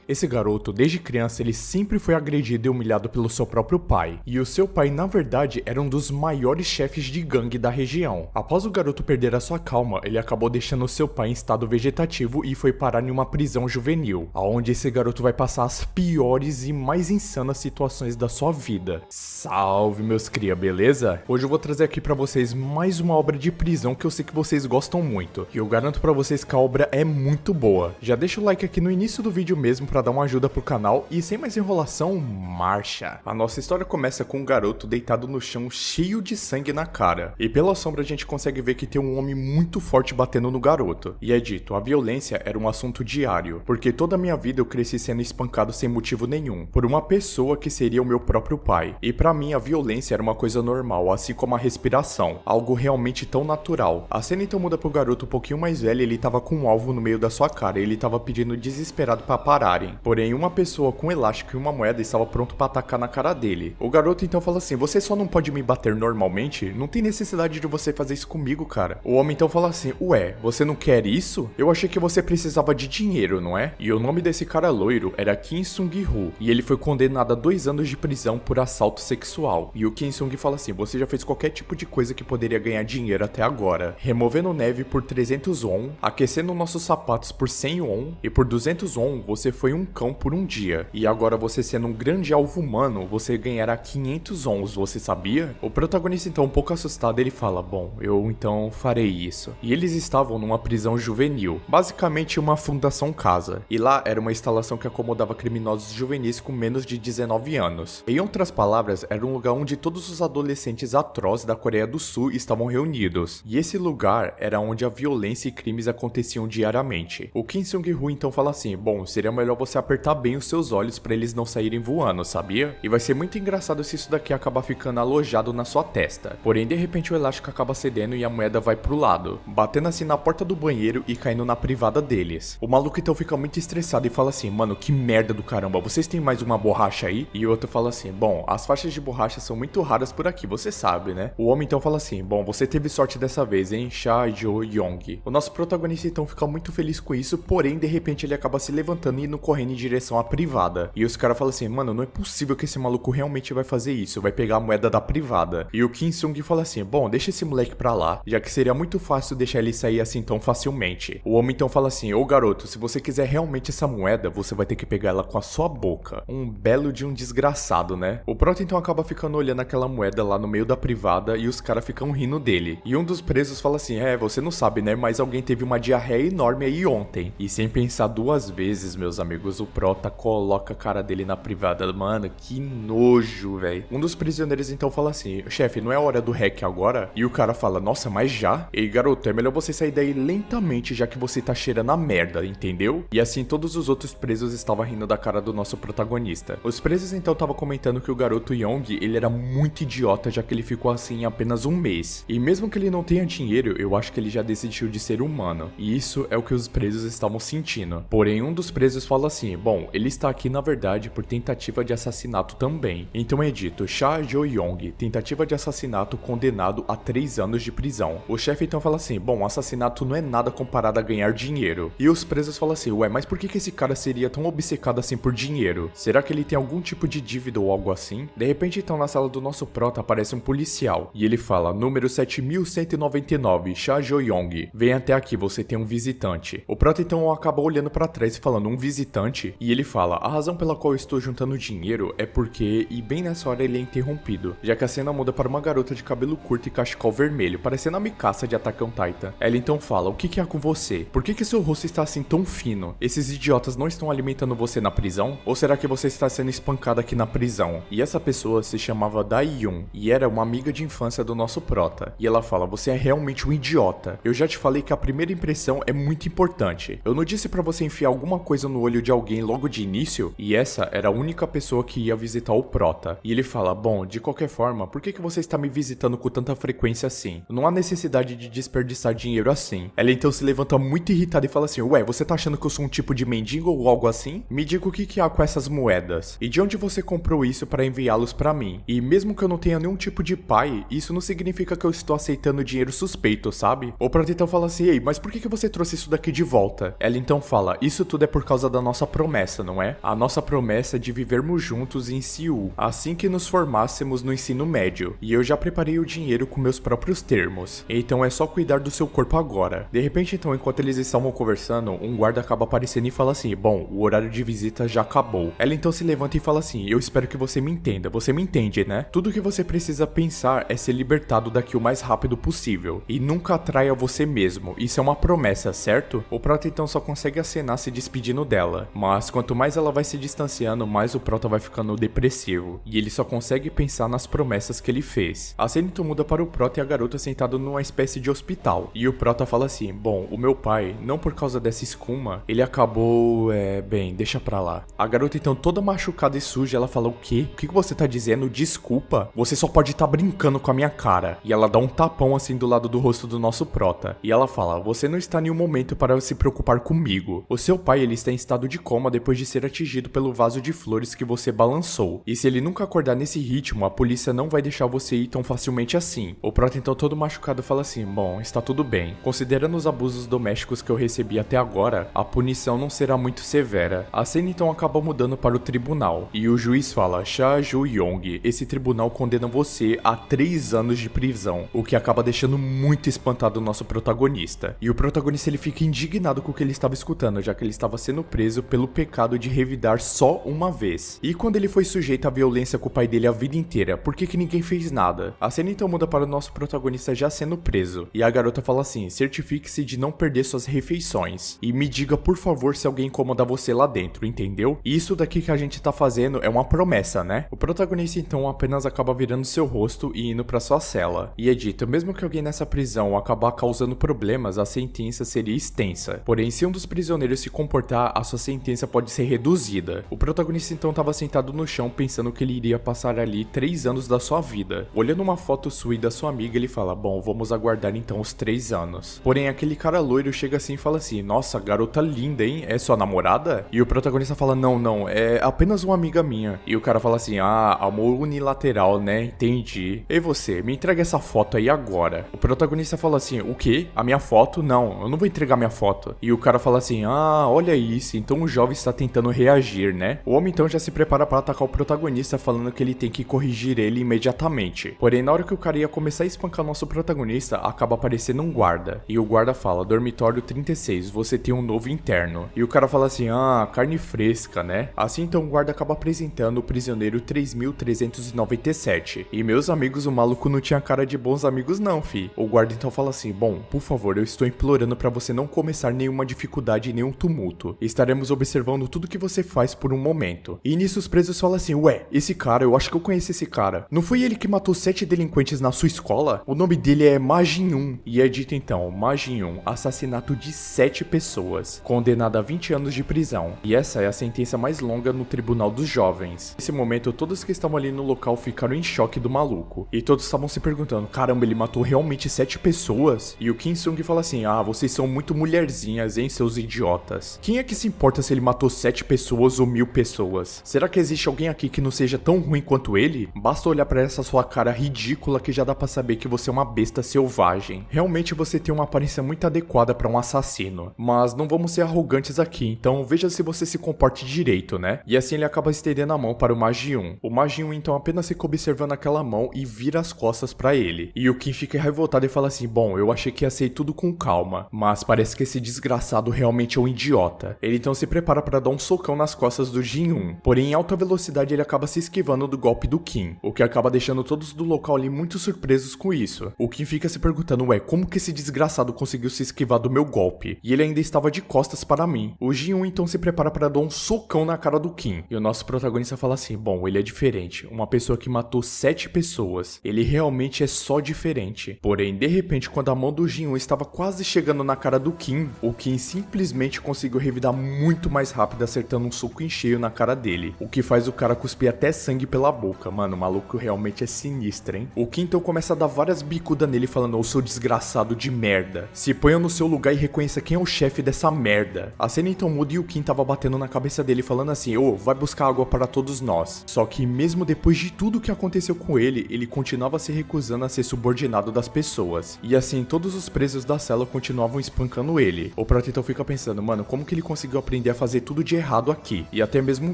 Esse garoto, desde criança, ele sempre foi agredido e humilhado pelo seu próprio pai. E o seu pai, na verdade, era um dos maiores chefes de gangue da região. Após o garoto perder a sua calma, ele acabou deixando seu pai em estado vegetativo e foi parar em uma prisão juvenil, aonde esse garoto vai passar as piores e mais insanas situações da sua vida. Salve, meus cria, beleza? Hoje eu vou trazer aqui pra vocês mais uma obra de prisão que eu sei que vocês gostam muito. E eu garanto pra vocês que a obra é muito boa. Já deixa o like aqui no início do vídeo mesmo pra dar uma ajuda pro canal e sem mais enrolação, marcha! A nossa história começa com um garoto deitado no chão cheio de sangue na cara. E pela sombra a gente consegue ver que tem um homem muito forte batendo no garoto. E é dito, a violência era um assunto diário, porque toda a minha vida eu cresci sendo espancado sem motivo nenhum, por uma pessoa que seria o meu próprio pai. E pra mim a violência era uma coisa normal, assim como a respiração, algo realmente tão natural. A cena então muda pro garoto um pouquinho mais velho, ele tava com um alvo no meio da sua cara e ele tava pedindo desesperado pra pararem. Porém, uma pessoa com um elástico e uma moeda estava pronto pra atacar na cara dele. O garoto então fala assim, você só não pode me bater normalmente? Não tem necessidade de você fazer isso comigo, cara. O homem então fala assim, ué, você não quer isso? Eu achei que você precisava de dinheiro, não é? E o nome desse cara loiro era Kim Sung-Ho, e ele foi condenado a 2 anos de prisão por assalto sexual. E o Kim Sung fala assim, você já fez qualquer tipo de coisa que poderia ganhar dinheiro até agora. Removendo neve por 300 won, aquecendo nossos sapatos por 100 won, e por 200 won você foi um cão por um dia. E agora você sendo um grande alvo humano, você ganhará 500 wons, você sabia? O protagonista então um pouco assustado, ele fala, bom, eu então farei isso. E eles estavam numa prisão juvenil, basicamente uma fundação casa. E lá era uma instalação que acomodava criminosos juvenis com menos de 19 anos. Em outras palavras, era um lugar onde todos os adolescentes atrozes da Coreia do Sul estavam reunidos. E esse lugar era onde a violência e crimes aconteciam diariamente. O Kim Sung-Ho então fala assim, bom, seria melhor você apertar bem os seus olhos para eles não saírem voando, sabia? E vai ser muito engraçado se isso daqui acabar ficando alojado na sua testa. Porém, de repente o elástico acaba cedendo e a moeda vai pro lado, batendo assim na porta do banheiro e caindo na privada deles. O maluco então fica muito estressado e fala assim, mano, que merda do caramba, vocês têm mais uma borracha aí? E o outro fala assim, bom, as faixas de borracha são muito raras por aqui, você sabe, né? O homem então fala assim, bom, você teve sorte dessa vez, hein, Cha Jo Yong. O nosso protagonista então fica muito feliz com isso, porém, de repente ele acaba se levantando e indo correndo em direção à privada. E os caras falam assim, mano, não é possível que esse maluco realmente vai fazer isso, vai pegar a moeda da privada. E o Kim Sung fala assim, bom, deixa esse moleque pra lá, já que seria muito fácil deixar ele sair assim tão facilmente. O homem então fala assim, ô garoto, se você quiser realmente essa moeda, você vai ter que pegar ela com a sua boca. Um belo de um desgraçado, né? O prota então acaba ficando olhando aquela moeda lá no meio da privada e os caras ficam rindo dele. E um dos presos fala assim, você não sabe, né, mas alguém teve uma diarreia enorme aí ontem. E sem pensar 2 vezes, meus amigos, o prota coloca a cara dele na privada. Mano, que nojo, velho. Um dos prisioneiros então fala assim, chefe, não é hora do hack agora? E o cara fala, nossa, mas já? Ei, garoto, é melhor você sair daí lentamente, já que você tá cheirando a merda, entendeu? E assim todos os outros presos estavam rindo da cara do nosso protagonista. Os presos então estavam comentando que o garoto Yong, ele era muito idiota, já que ele ficou assim em apenas 1 mês. E mesmo que ele não tenha dinheiro, eu acho que ele já desistiu de ser humano. E isso é o que os presos estavam sentindo. Porém, um dos presos fala assim, bom, ele está aqui na verdade por tentativa de assassinato também. Então é dito, Cha Jo Yong, tentativa de assassinato, condenado a 3 anos de prisão. O chefe então fala assim, bom, assassinato não é nada comparado a ganhar dinheiro. E os presos falam assim, ué, mas por que esse cara seria tão obcecado assim por dinheiro? Será que ele tem algum tipo de dívida ou algo assim? De repente então na sala do nosso prota aparece um policial. E ele fala, número 7199, Cha Jo Yong, vem até aqui, você tem um visitante. O prota então acaba olhando pra trás e falando, um visitante? E ele fala, a razão pela qual eu estou juntando dinheiro é porque... E bem nessa hora ele é interrompido, já que a cena muda para uma garota de cabelo curto e cachecol vermelho, parecendo a Mikasa de Attack on Titan. Ela então fala, o que há com você? Por que seu rosto está assim tão fino? Esses idiotas não estão alimentando você na prisão? Ou será que você está sendo espancado aqui na prisão? E essa pessoa se chamava Dai-Yun, e era uma amiga de infância do nosso prota. E ela fala, você é realmente um idiota. Eu já te falei que a primeira impressão é muito importante. Eu não disse pra você enfiar alguma coisa no olho de alguém logo de início? E essa era a única pessoa que ia visitar o prota. E ele fala, bom, de qualquer forma, por que você está me visitando com tanta frequência assim? Não há necessidade de desperdiçar dinheiro assim. Ela então se levanta muito irritada e fala assim, ué, você tá achando que eu sou um tipo de mendigo ou algo assim? Me diga o que há com essas moedas. E de onde você comprou isso para enviá-los pra mim? E mesmo que eu não tenha nenhum tipo de pai, isso não significa que eu estou aceitando dinheiro suspeito, sabe? O prota então fala assim, ei, mas por que você trouxe isso daqui de volta? Ela então fala, isso tudo é por causa da nossa nossa promessa, não é? A nossa promessa é de vivermos juntos em Seul, assim que nos formássemos no ensino médio. E eu já preparei o dinheiro com meus próprios termos. Então é só cuidar do seu corpo agora. De repente, então, enquanto eles estavam conversando, um guarda acaba aparecendo e fala assim: bom, o horário de visita já acabou. Ela então se levanta e fala assim: eu espero que você me entenda. Você me entende, né? Tudo que você precisa pensar é ser libertado daqui o mais rápido possível. E nunca atraia você mesmo. Isso é uma promessa, certo? O Prota então só consegue acenar se despedindo dela. Mas quanto mais ela vai se distanciando, mais o Prota vai ficando depressivo. E ele só consegue pensar nas promessas que ele fez. A cena então muda para o Prota e a garota sentado numa espécie de hospital. E o Prota fala assim: bom, o meu pai, não por causa dessa escuma, ele acabou, bem, deixa pra lá. A garota então toda machucada e suja, ela fala: o quê? O que você tá dizendo? Desculpa? Você só pode estar brincando com a minha cara. E ela dá um tapão assim do lado do rosto do nosso Prota. E ela fala: você não está em nenhum momento para se preocupar comigo. O seu pai, ele está em estado de coma depois de ser atingido pelo vaso de flores que você balançou. E se ele nunca acordar nesse ritmo, a polícia não vai deixar você ir tão facilmente assim. O Prota então todo machucado fala assim: bom, está tudo bem. Considerando os abusos domésticos que eu recebi até agora, a punição não será muito severa. A cena então acaba mudando para o tribunal. E o juiz fala: Cha Ju-yong, esse tribunal condena você a 3 anos de prisão. O que acaba deixando muito espantado o nosso protagonista. E o protagonista ele fica indignado com o que ele estava escutando, já que ele estava sendo preso pelo pecado de revidar só uma vez. E quando ele foi sujeito à violência com o pai dele a vida inteira, por que ninguém fez nada? A cena então muda para o nosso protagonista já sendo preso. E a garota fala assim: certifique-se de não perder suas refeições. E me diga por favor se alguém incomoda você lá dentro, entendeu? E isso daqui que a gente tá fazendo é uma promessa, né? O protagonista então apenas acaba virando seu rosto e indo pra sua cela. E é dito: mesmo que alguém nessa prisão acabar causando problemas, a sentença seria extensa. Porém, se um dos prisioneiros se comportar, a sua sentença pode ser reduzida. O protagonista então estava sentado no chão pensando que ele iria passar ali 3 anos da sua vida. Olhando uma foto sua e da sua amiga, ele fala: bom, vamos aguardar então os 3 anos. Porém, aquele cara loiro chega assim e fala assim: nossa, garota linda, hein? É sua namorada? E o protagonista fala: não, é apenas uma amiga minha. E o cara fala assim: ah, amor unilateral, né? Entendi. E você, me entrega essa foto aí agora. O protagonista fala assim: o quê? A minha foto? Não, eu não vou entregar minha foto. E o cara fala assim: ah, olha isso, então o jovem está tentando reagir, né? O homem então já se prepara para atacar o protagonista, falando que ele tem que corrigir ele imediatamente. Porém, na hora que o cara ia começar a espancar nosso protagonista, acaba aparecendo um guarda. E o guarda fala: dormitório 36, você tem um novo interno. E o cara fala assim: ah, carne fresca, né? Assim então o guarda acaba apresentando o prisioneiro 3397. E meus amigos, o maluco não tinha cara de bons amigos não, fi. O guarda então fala assim: bom, por favor, eu estou implorando para você não começar nenhuma dificuldade e nenhum tumulto. Estaremos observando tudo que você faz por um momento. E nisso os presos falam assim: ué, esse cara, eu acho que eu conheço esse cara. Não foi ele que matou 7 delinquentes na sua escola? O nome dele é Ma Jin-yoon. E é dito então: Ma Jin-yoon, assassinato de 7 pessoas, condenado a 20 anos de prisão. E essa é a sentença mais longa no tribunal dos jovens. Nesse momento, todos que estavam ali no local ficaram em choque do maluco. E todos estavam se perguntando: caramba, ele matou realmente 7 pessoas? E o Kim Sung fala assim: ah, vocês são muito mulherzinhas, hein, seus idiotas. Quem é que se importa se ele matou 7 pessoas ou 1000 pessoas? Será que existe alguém aqui que não seja tão ruim quanto ele? Basta olhar pra essa sua cara ridícula que já dá pra saber que você é uma besta selvagem. Realmente você tem uma aparência muito adequada pra um assassino. Mas não vamos ser arrogantes aqui, então veja se você se comporte direito, né? E assim ele acaba estendendo a mão para o Ma Jin-yoon. O Ma Jin-yoon então apenas fica observando aquela mão e vira as costas pra ele. E o Kim fica revoltado e fala assim: bom, eu achei que ia ser tudo com calma, mas parece que esse desgraçado realmente é um idiota. Ele então se prepara para dar um socão nas costas do Jin-yoon. Porém, em alta velocidade ele acaba se esquivando do golpe do Kim, o que acaba deixando todos do local ali muito surpresos com isso. O Kim fica se perguntando: ué, como que esse desgraçado conseguiu se esquivar do meu golpe? E ele ainda estava de costas para mim. O Jin-yoon então se prepara para dar um socão na cara do Kim. E o nosso protagonista fala assim: bom, ele é diferente. Uma pessoa que matou 7 pessoas. Ele realmente é só diferente. Porém, de repente, quando a mão do Jin-yoon estava quase chegando na cara do Kim, o Kim simplesmente conseguiu revidar muito mais rápido, acertando um soco em cheio na cara dele. O que faz o cara cuspir até sangue pela boca. Mano, o maluco realmente é sinistro, hein? O Kim então começa a dar várias bicudas nele, falando: ô seu desgraçado de merda, se ponha no seu lugar e reconheça quem é o chefe dessa merda. A cena então muda e o Kim tava batendo na cabeça dele, falando assim: ô, vai buscar água para todos nós. Só que mesmo depois de tudo que aconteceu com ele, ele continuava se recusando a ser subordinado das pessoas. E assim, todos os presos da cela continuavam espancando ele. O Prota então fica pensando: mano, como que ele conseguiu aprender aprender a fazer tudo de errado aqui. E até mesmo um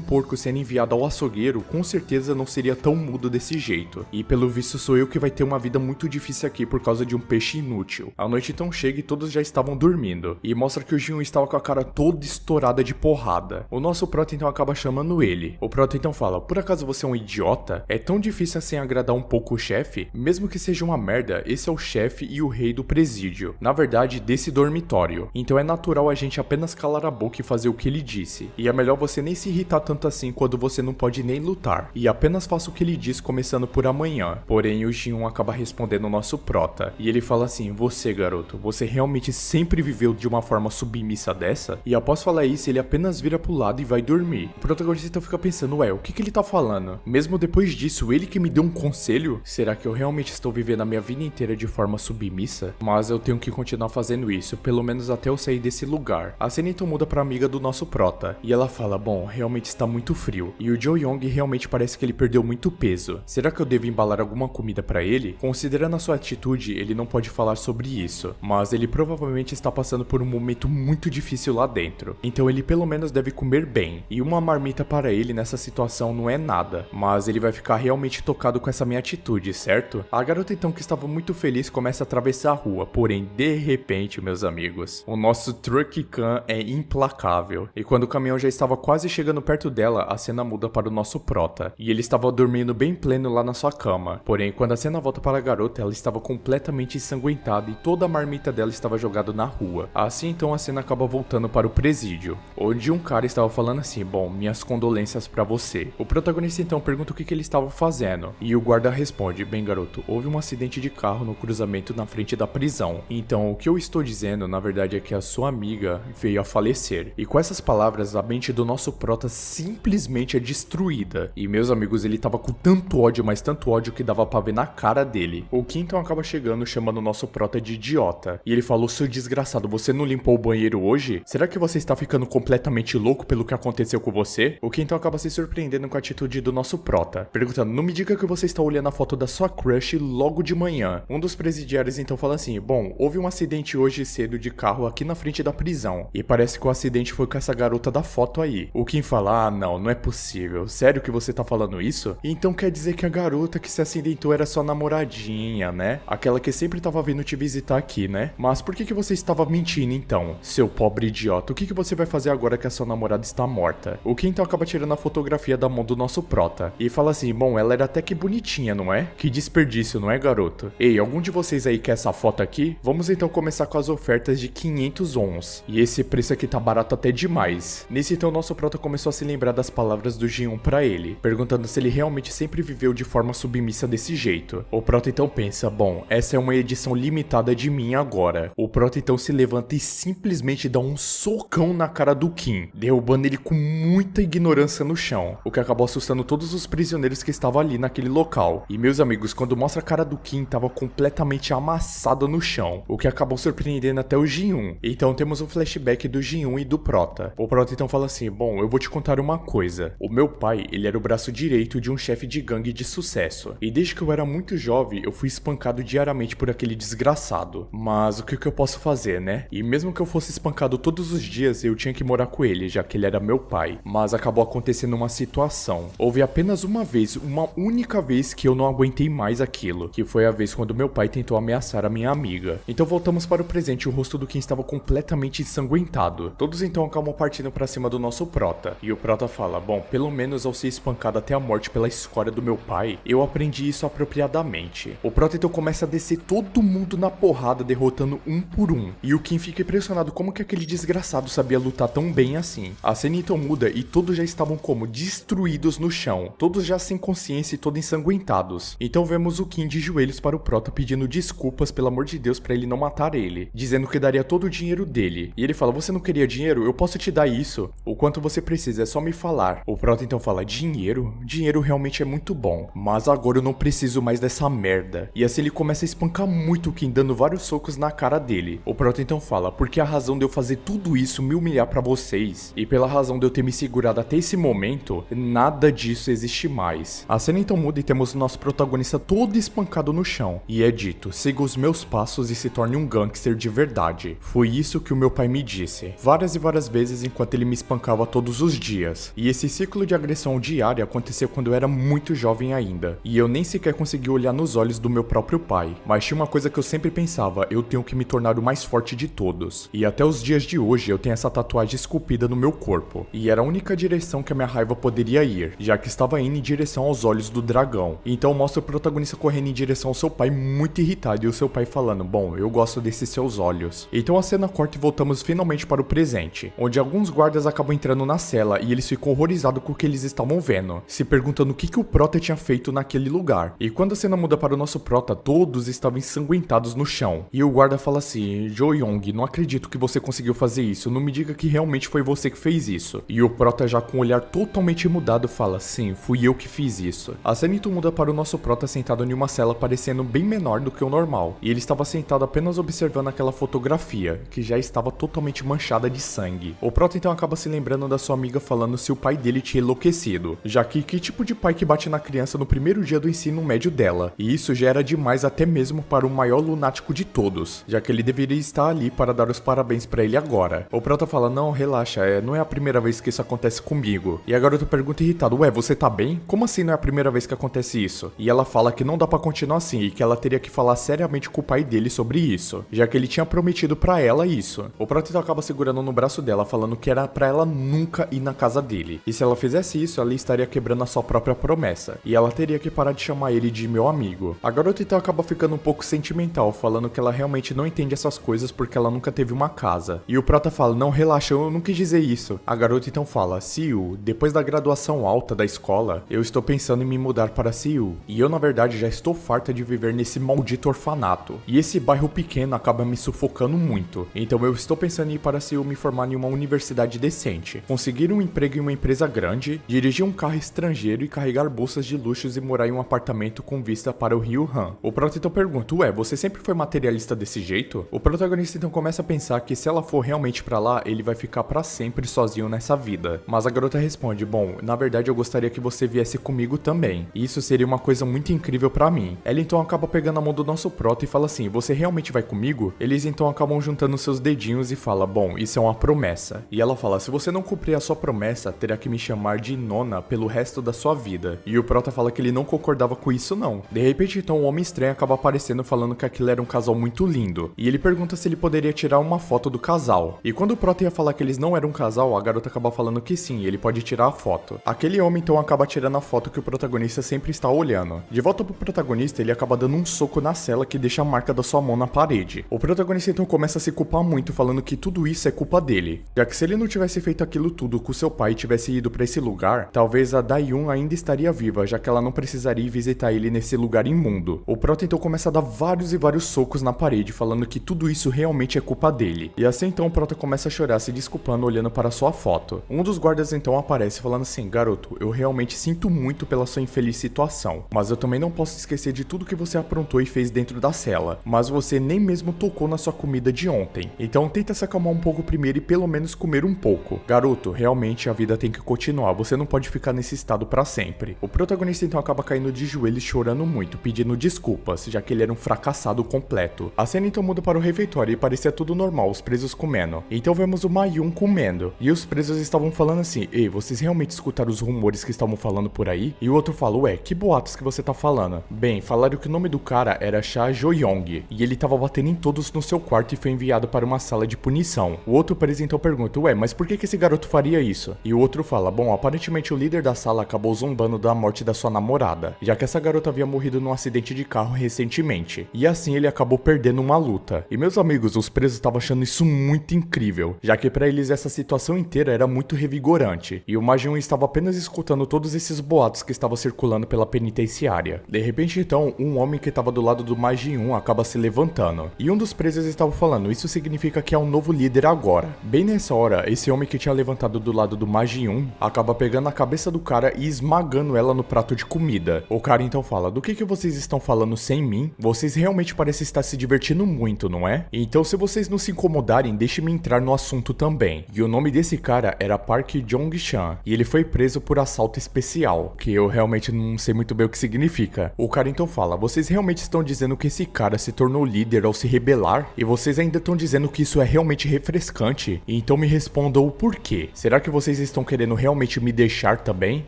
porco sendo enviado ao açougueiro, com certeza não seria tão mudo desse jeito. E pelo visto sou eu que vai ter uma vida muito difícil aqui por causa de um peixe inútil. A noite então chega e todos já estavam dormindo. E mostra que o Ji-hoon estava com a cara toda estourada de porrada. O nosso prota então acaba chamando ele. O prota então fala: por acaso você é um idiota? É tão difícil assim agradar um pouco o chefe? Mesmo que seja uma merda, esse é o chefe e o rei do presídio. Na verdade, desse dormitório. Então é natural a gente apenas calar a boca e fazer o que ele disse. E é melhor você nem se irritar tanto assim quando você não pode nem lutar. E apenas faça o que ele diz começando por amanhã. Porém, o Ji-hoon acaba respondendo o nosso prota. E ele fala assim: você, garoto, você realmente sempre viveu de uma forma submissa dessa? E após falar isso, ele apenas vira pro lado e vai dormir. O protagonista então fica pensando: ué, o que ele tá falando? Mesmo depois disso, ele que me deu um conselho? Será que eu realmente estou vivendo a minha vida inteira de forma submissa? Mas eu tenho que continuar fazendo isso, pelo menos até eu sair desse lugar. A cena então muda pra amiga do nosso prota. E ela fala: bom, realmente está muito frio. E o Jo Young realmente parece que ele perdeu muito peso. Será que eu devo embalar alguma comida pra ele? Considerando a sua atitude, ele não pode falar sobre isso. Mas ele provavelmente está passando por um momento muito difícil lá dentro. Então ele pelo menos deve comer bem. E uma marmita para ele nessa situação não é nada. Mas ele vai ficar realmente tocado com essa minha atitude, certo? A garota então, que estava muito feliz, começa a atravessar a rua. Porém, de repente, meus amigos, o nosso Truck Khan é implacável. E quando o caminhão já estava quase chegando perto dela, a cena muda para o nosso prota. E ele estava dormindo bem pleno lá na sua cama. Porém, quando a cena volta para a garota, ela estava completamente ensanguentada e toda a marmita dela estava jogada na rua. Assim então a cena acaba voltando para o presídio, onde um cara estava falando assim: bom, minhas condolências pra você. O protagonista então pergunta o que ele estava fazendo. E o guarda responde: bem, garoto, houve um acidente de carro no cruzamento na frente da prisão. Então o que eu estou dizendo na verdade é que a sua amiga veio a falecer. E com essas palavras, a mente do nosso prota simplesmente é destruída. E meus amigos, ele tava com tanto ódio, mas tanto ódio, que dava pra ver na cara dele. O Kim então acaba chegando chamando o nosso prota de idiota. E ele falou: seu desgraçado, você não limpou o banheiro hoje? Será que você está ficando completamente louco pelo que aconteceu com você? O Kim então acaba se surpreendendo com a atitude do nosso prota, perguntando: não me diga que você está olhando a foto da sua crush logo de manhã. Um dos presidiários então fala assim: bom, houve um acidente hoje cedo de carro aqui na frente da prisão. E parece que o acidente foi com essa garota da foto aí. O Kim fala: ah, não é possível. Sério que você tá falando isso? Então quer dizer que a garota que se acidentou era sua namoradinha, né? Aquela que sempre tava vindo te visitar aqui, né? Mas por que você estava mentindo então, seu pobre idiota? O que você vai fazer agora que a sua namorada está morta? O Kim então acaba tirando a fotografia da mão do nosso prota e fala assim: bom, ela era até que bonitinha, não é? Que desperdício, não é, garoto? Ei, algum de vocês aí quer essa foto aqui? Vamos então começar com as ofertas de 500 ons. E esse preço aqui tá barato até demais. Nesse então nosso prota começou a se lembrar das palavras do Ji-hoon pra ele, perguntando se ele realmente sempre viveu de forma submissa desse jeito. O prota então pensa: bom, essa é uma edição limitada de mim agora. O prota então se levanta e simplesmente dá um socão na cara do Kim, derrubando ele com muita ignorância no chão, o que acabou assustando todos os prisioneiros que estavam ali naquele local. E meus amigos, quando mostra a cara do Kim, tava completamente amassada no chão, o que acabou surpreendendo até o Ji-hoon. Então temos um flashback do Ji-hoon e do prota. O prota então fala assim: bom, eu vou te contar uma coisa. O meu pai, ele era o braço direito de um chefe de gangue de sucesso. E desde que eu era muito jovem, eu fui espancado diariamente por aquele desgraçado. Mas o que eu posso fazer, né? E mesmo que eu fosse espancado todos os dias, eu tinha que morar com ele, já que ele era meu pai. Mas acabou acontecendo uma situação. Houve apenas uma vez, uma única vez, que eu não aguentei mais aquilo, que foi a vez quando meu pai tentou ameaçar a minha amiga. Então voltamos para o presente. O rosto do Kim estava completamente ensanguentado. Todos então acabam partindo para cima do nosso prota. E o prota fala: bom, pelo menos ao ser espancado até a morte pela escória do meu pai, eu aprendi isso apropriadamente. O prota então começa a descer todo mundo na porrada, derrotando um por um. E o Kim fica impressionado como que aquele desgraçado sabia lutar tão bem assim. A cena então muda e todos já estavam como destruídos no chão, todos já sem consciência e todos ensanguentados. Então vemos o Kim de joelhos para o prota, pedindo desculpas, pelo amor de Deus, para ele não matar ele, dizendo que daria todo o dinheiro dele. E ele fala: você não queria dinheiro? Eu posso te dar isso. O quanto você precisa, é só me falar. O prota então fala: dinheiro? Dinheiro realmente é muito bom, mas agora eu não preciso mais dessa merda. E assim ele começa a espancar muito o Kim, dando vários socos na cara dele. O prota então fala: porque a razão de eu fazer tudo isso, me humilhar pra vocês, e pela razão de eu ter me segurado até esse momento, nada disso existe mais. A cena então muda e temos o nosso protagonista todo espancado no chão. E é dito: siga os meus passos e se torne um gangster de verdade. Foi isso que o meu pai me disse. Várias e várias vezes enquanto ele me espancava todos os dias. E esse ciclo de agressão diária aconteceu quando eu era muito jovem ainda, e eu nem sequer conseguia olhar nos olhos do meu próprio pai. Mas tinha uma coisa que eu sempre pensava: eu tenho que me tornar o mais forte de todos. E até os dias de hoje eu tenho essa tatuagem esculpida no meu corpo, e era a única direção que a minha raiva poderia ir, já que estava indo em direção aos olhos do dragão. Então mostra o protagonista correndo em direção ao seu pai muito irritado, e o seu pai falando: bom, eu gosto desses seus olhos. Então a cena corta e voltamos finalmente para o presente, onde alguns guardas acabam entrando na cela e eles ficam horrorizados com o que eles estavam vendo, se perguntando o que o prota tinha feito naquele lugar. E quando a cena muda para o nosso prota, todos estavam ensanguentados no chão. E o guarda fala assim: Jo Young, não acredito que você conseguiu fazer isso, não me diga que realmente foi você que fez isso. E o prota, já com o olhar totalmente mudado, fala: sim, fui eu que fiz isso. A cena então muda para o nosso prota sentado em uma cela parecendo bem menor do que o normal, e ele estava sentado apenas observando aquela fotografia, que já estava totalmente manchada de sangue. O prota então acaba se lembrando da sua amiga falando se o pai dele tinha enlouquecido, já que tipo de pai que bate na criança no primeiro dia do ensino médio dela? E isso já era demais até mesmo para o maior lunático de todos, já que ele deveria estar ali para dar os parabéns para ele agora. O prota fala: não, relaxa, não é a primeira vez que isso acontece comigo. E a garota pergunta irritada: ué, você tá bem? Como assim não é a primeira vez que acontece isso? E ela fala que não dá pra continuar assim e que ela teria que falar seriamente com o pai dele sobre isso, já que ele tinha prometido pra ela isso. O prota então acaba segurando no braço dela, falando que era pra ela nunca ir na casa dele, e se ela fizesse isso, ela estaria quebrando a sua própria promessa, e ela teria que parar de chamar ele de meu amigo. A garota então acaba ficando um pouco sentimental, falando que ela realmente não entende essas coisas porque ela nunca teve uma casa. E o prota fala: não, relaxa, eu não quis dizer isso. A garota então fala: Seul, depois da graduação alta da escola, eu estou pensando em me mudar para Seul, e eu na verdade já estou farta de viver nesse maldito orfanato, e esse bairro pequeno acaba me sufocando muito, então eu estou pensando em ir para Seul me formar em uma universidade decente, conseguir um emprego em uma empresa grande, dirigir um carro estrangeiro e carregar bolsas de luxos e morar em um apartamento com vista para o rio Han. O prota então pergunta: ué, você sempre foi materialista desse jeito? O protagonista então começa a pensar que se ela for realmente pra lá, ele vai ficar pra sempre sozinho nessa vida. Mas a garota responde: bom, na verdade eu gostaria que você viesse comigo também, e isso seria uma coisa muito incrível pra mim. Ela então acaba pegando a mão do nosso prota e fala assim: você realmente vai comigo? Eles então acabam juntando seus dedinhos e fala: bom, isso é uma promessa. E ela fala: se você não cumprir a sua promessa, terá que me chamar de nona pelo resto da sua vida. E o prota fala que ele não concordava com isso não. De repente então o homem estranho acaba aparecendo falando que aquilo era um casal muito lindo, e ele pergunta se ele poderia tirar uma foto do casal. E quando o prota ia falar que eles não eram um casal, a garota acaba falando que sim, ele pode tirar a foto. Aquele homem então acaba tirando a foto que o protagonista sempre está olhando. De volta pro protagonista, ele acaba dando um soco na cela que deixa a marca da sua mão na parede. O protagonista então começa a se culpar muito, falando que tudo isso é culpa dele, já que se ele não tivesse feito aquilo tudo com seu pai e tivesse ido pra esse lugar, talvez a Dayun ainda estaria viva, já que ela não precisaria ir visitar ele nesse lugar imundo. O prota então começa a dar vários e vários socos na parede, falando que tudo isso realmente é culpa dele. E assim então o prota começa a chorar, se desculpando, olhando para sua foto. Um dos guardas então aparece falando assim: garoto, eu realmente sinto muito pela sua infeliz situação, mas eu também não posso esquecer de tudo que você aprontou e fez dentro da cela, mas você nem mesmo tocou na sua comida de ontem, então tenta se acalmar um pouco primeiro e pelo menos comer um pouco. Garoto, realmente a vida tem que continuar, você não pode ficar nesse estado pra sempre. O protagonista então acaba caindo de joelhos, chorando muito, pedindo desculpas, já que ele era um fracassado completo. A cena então muda para o refeitório e parecia tudo normal, os presos comendo. Então vemos o Mayun comendo, e os presos estavam falando assim: ei, vocês realmente escutaram os rumores que estavam falando por aí? E o outro falou: ué, que boatos que você tá falando? Bem, falaram que o nome do cara era Cha Jo-young, e ele tava batendo em todos no seu quarto e foi enviado para uma sala de punição. O outro preso então pergunta: ué, mas por que esse garoto faria isso? E o outro fala: bom, aparentemente o líder da sala acabou zombando da morte da sua namorada, já que essa garota havia morrido num acidente de carro recentemente, e assim ele acabou perdendo uma luta. E meus amigos, os presos estavam achando isso muito incrível, já que pra eles essa situação inteira era muito revigorante, e o Majin estava apenas escutando todos esses boatos que estavam circulando pela penitenciária. De repente então, um homem que estava do lado do Majin acaba se levantando, e um dos presos estava falando: isso significa que é um novo líder agora. Bem nessa hora, esse homem que tinha levantado do lado do Majin acaba pegando a cabeça do cara e esmagando ela no prato de comida. O cara então fala: do que vocês estão falando sem mim? Vocês realmente parecem estar se divertindo muito, não é? Então se vocês não se incomodarem, deixe-me entrar no assunto também. E o nome desse cara era Park Jong-chan, e ele foi preso por assalto especial, que eu realmente não sei muito bem o que significa. O cara então fala: vocês realmente estão dizendo que esse cara se tornou líder ao se rebelar? E vocês ainda estão dizendo que isso é realmente refrescante? então me respondam o porquê. Será que vocês estão querendo realmente me deixar também?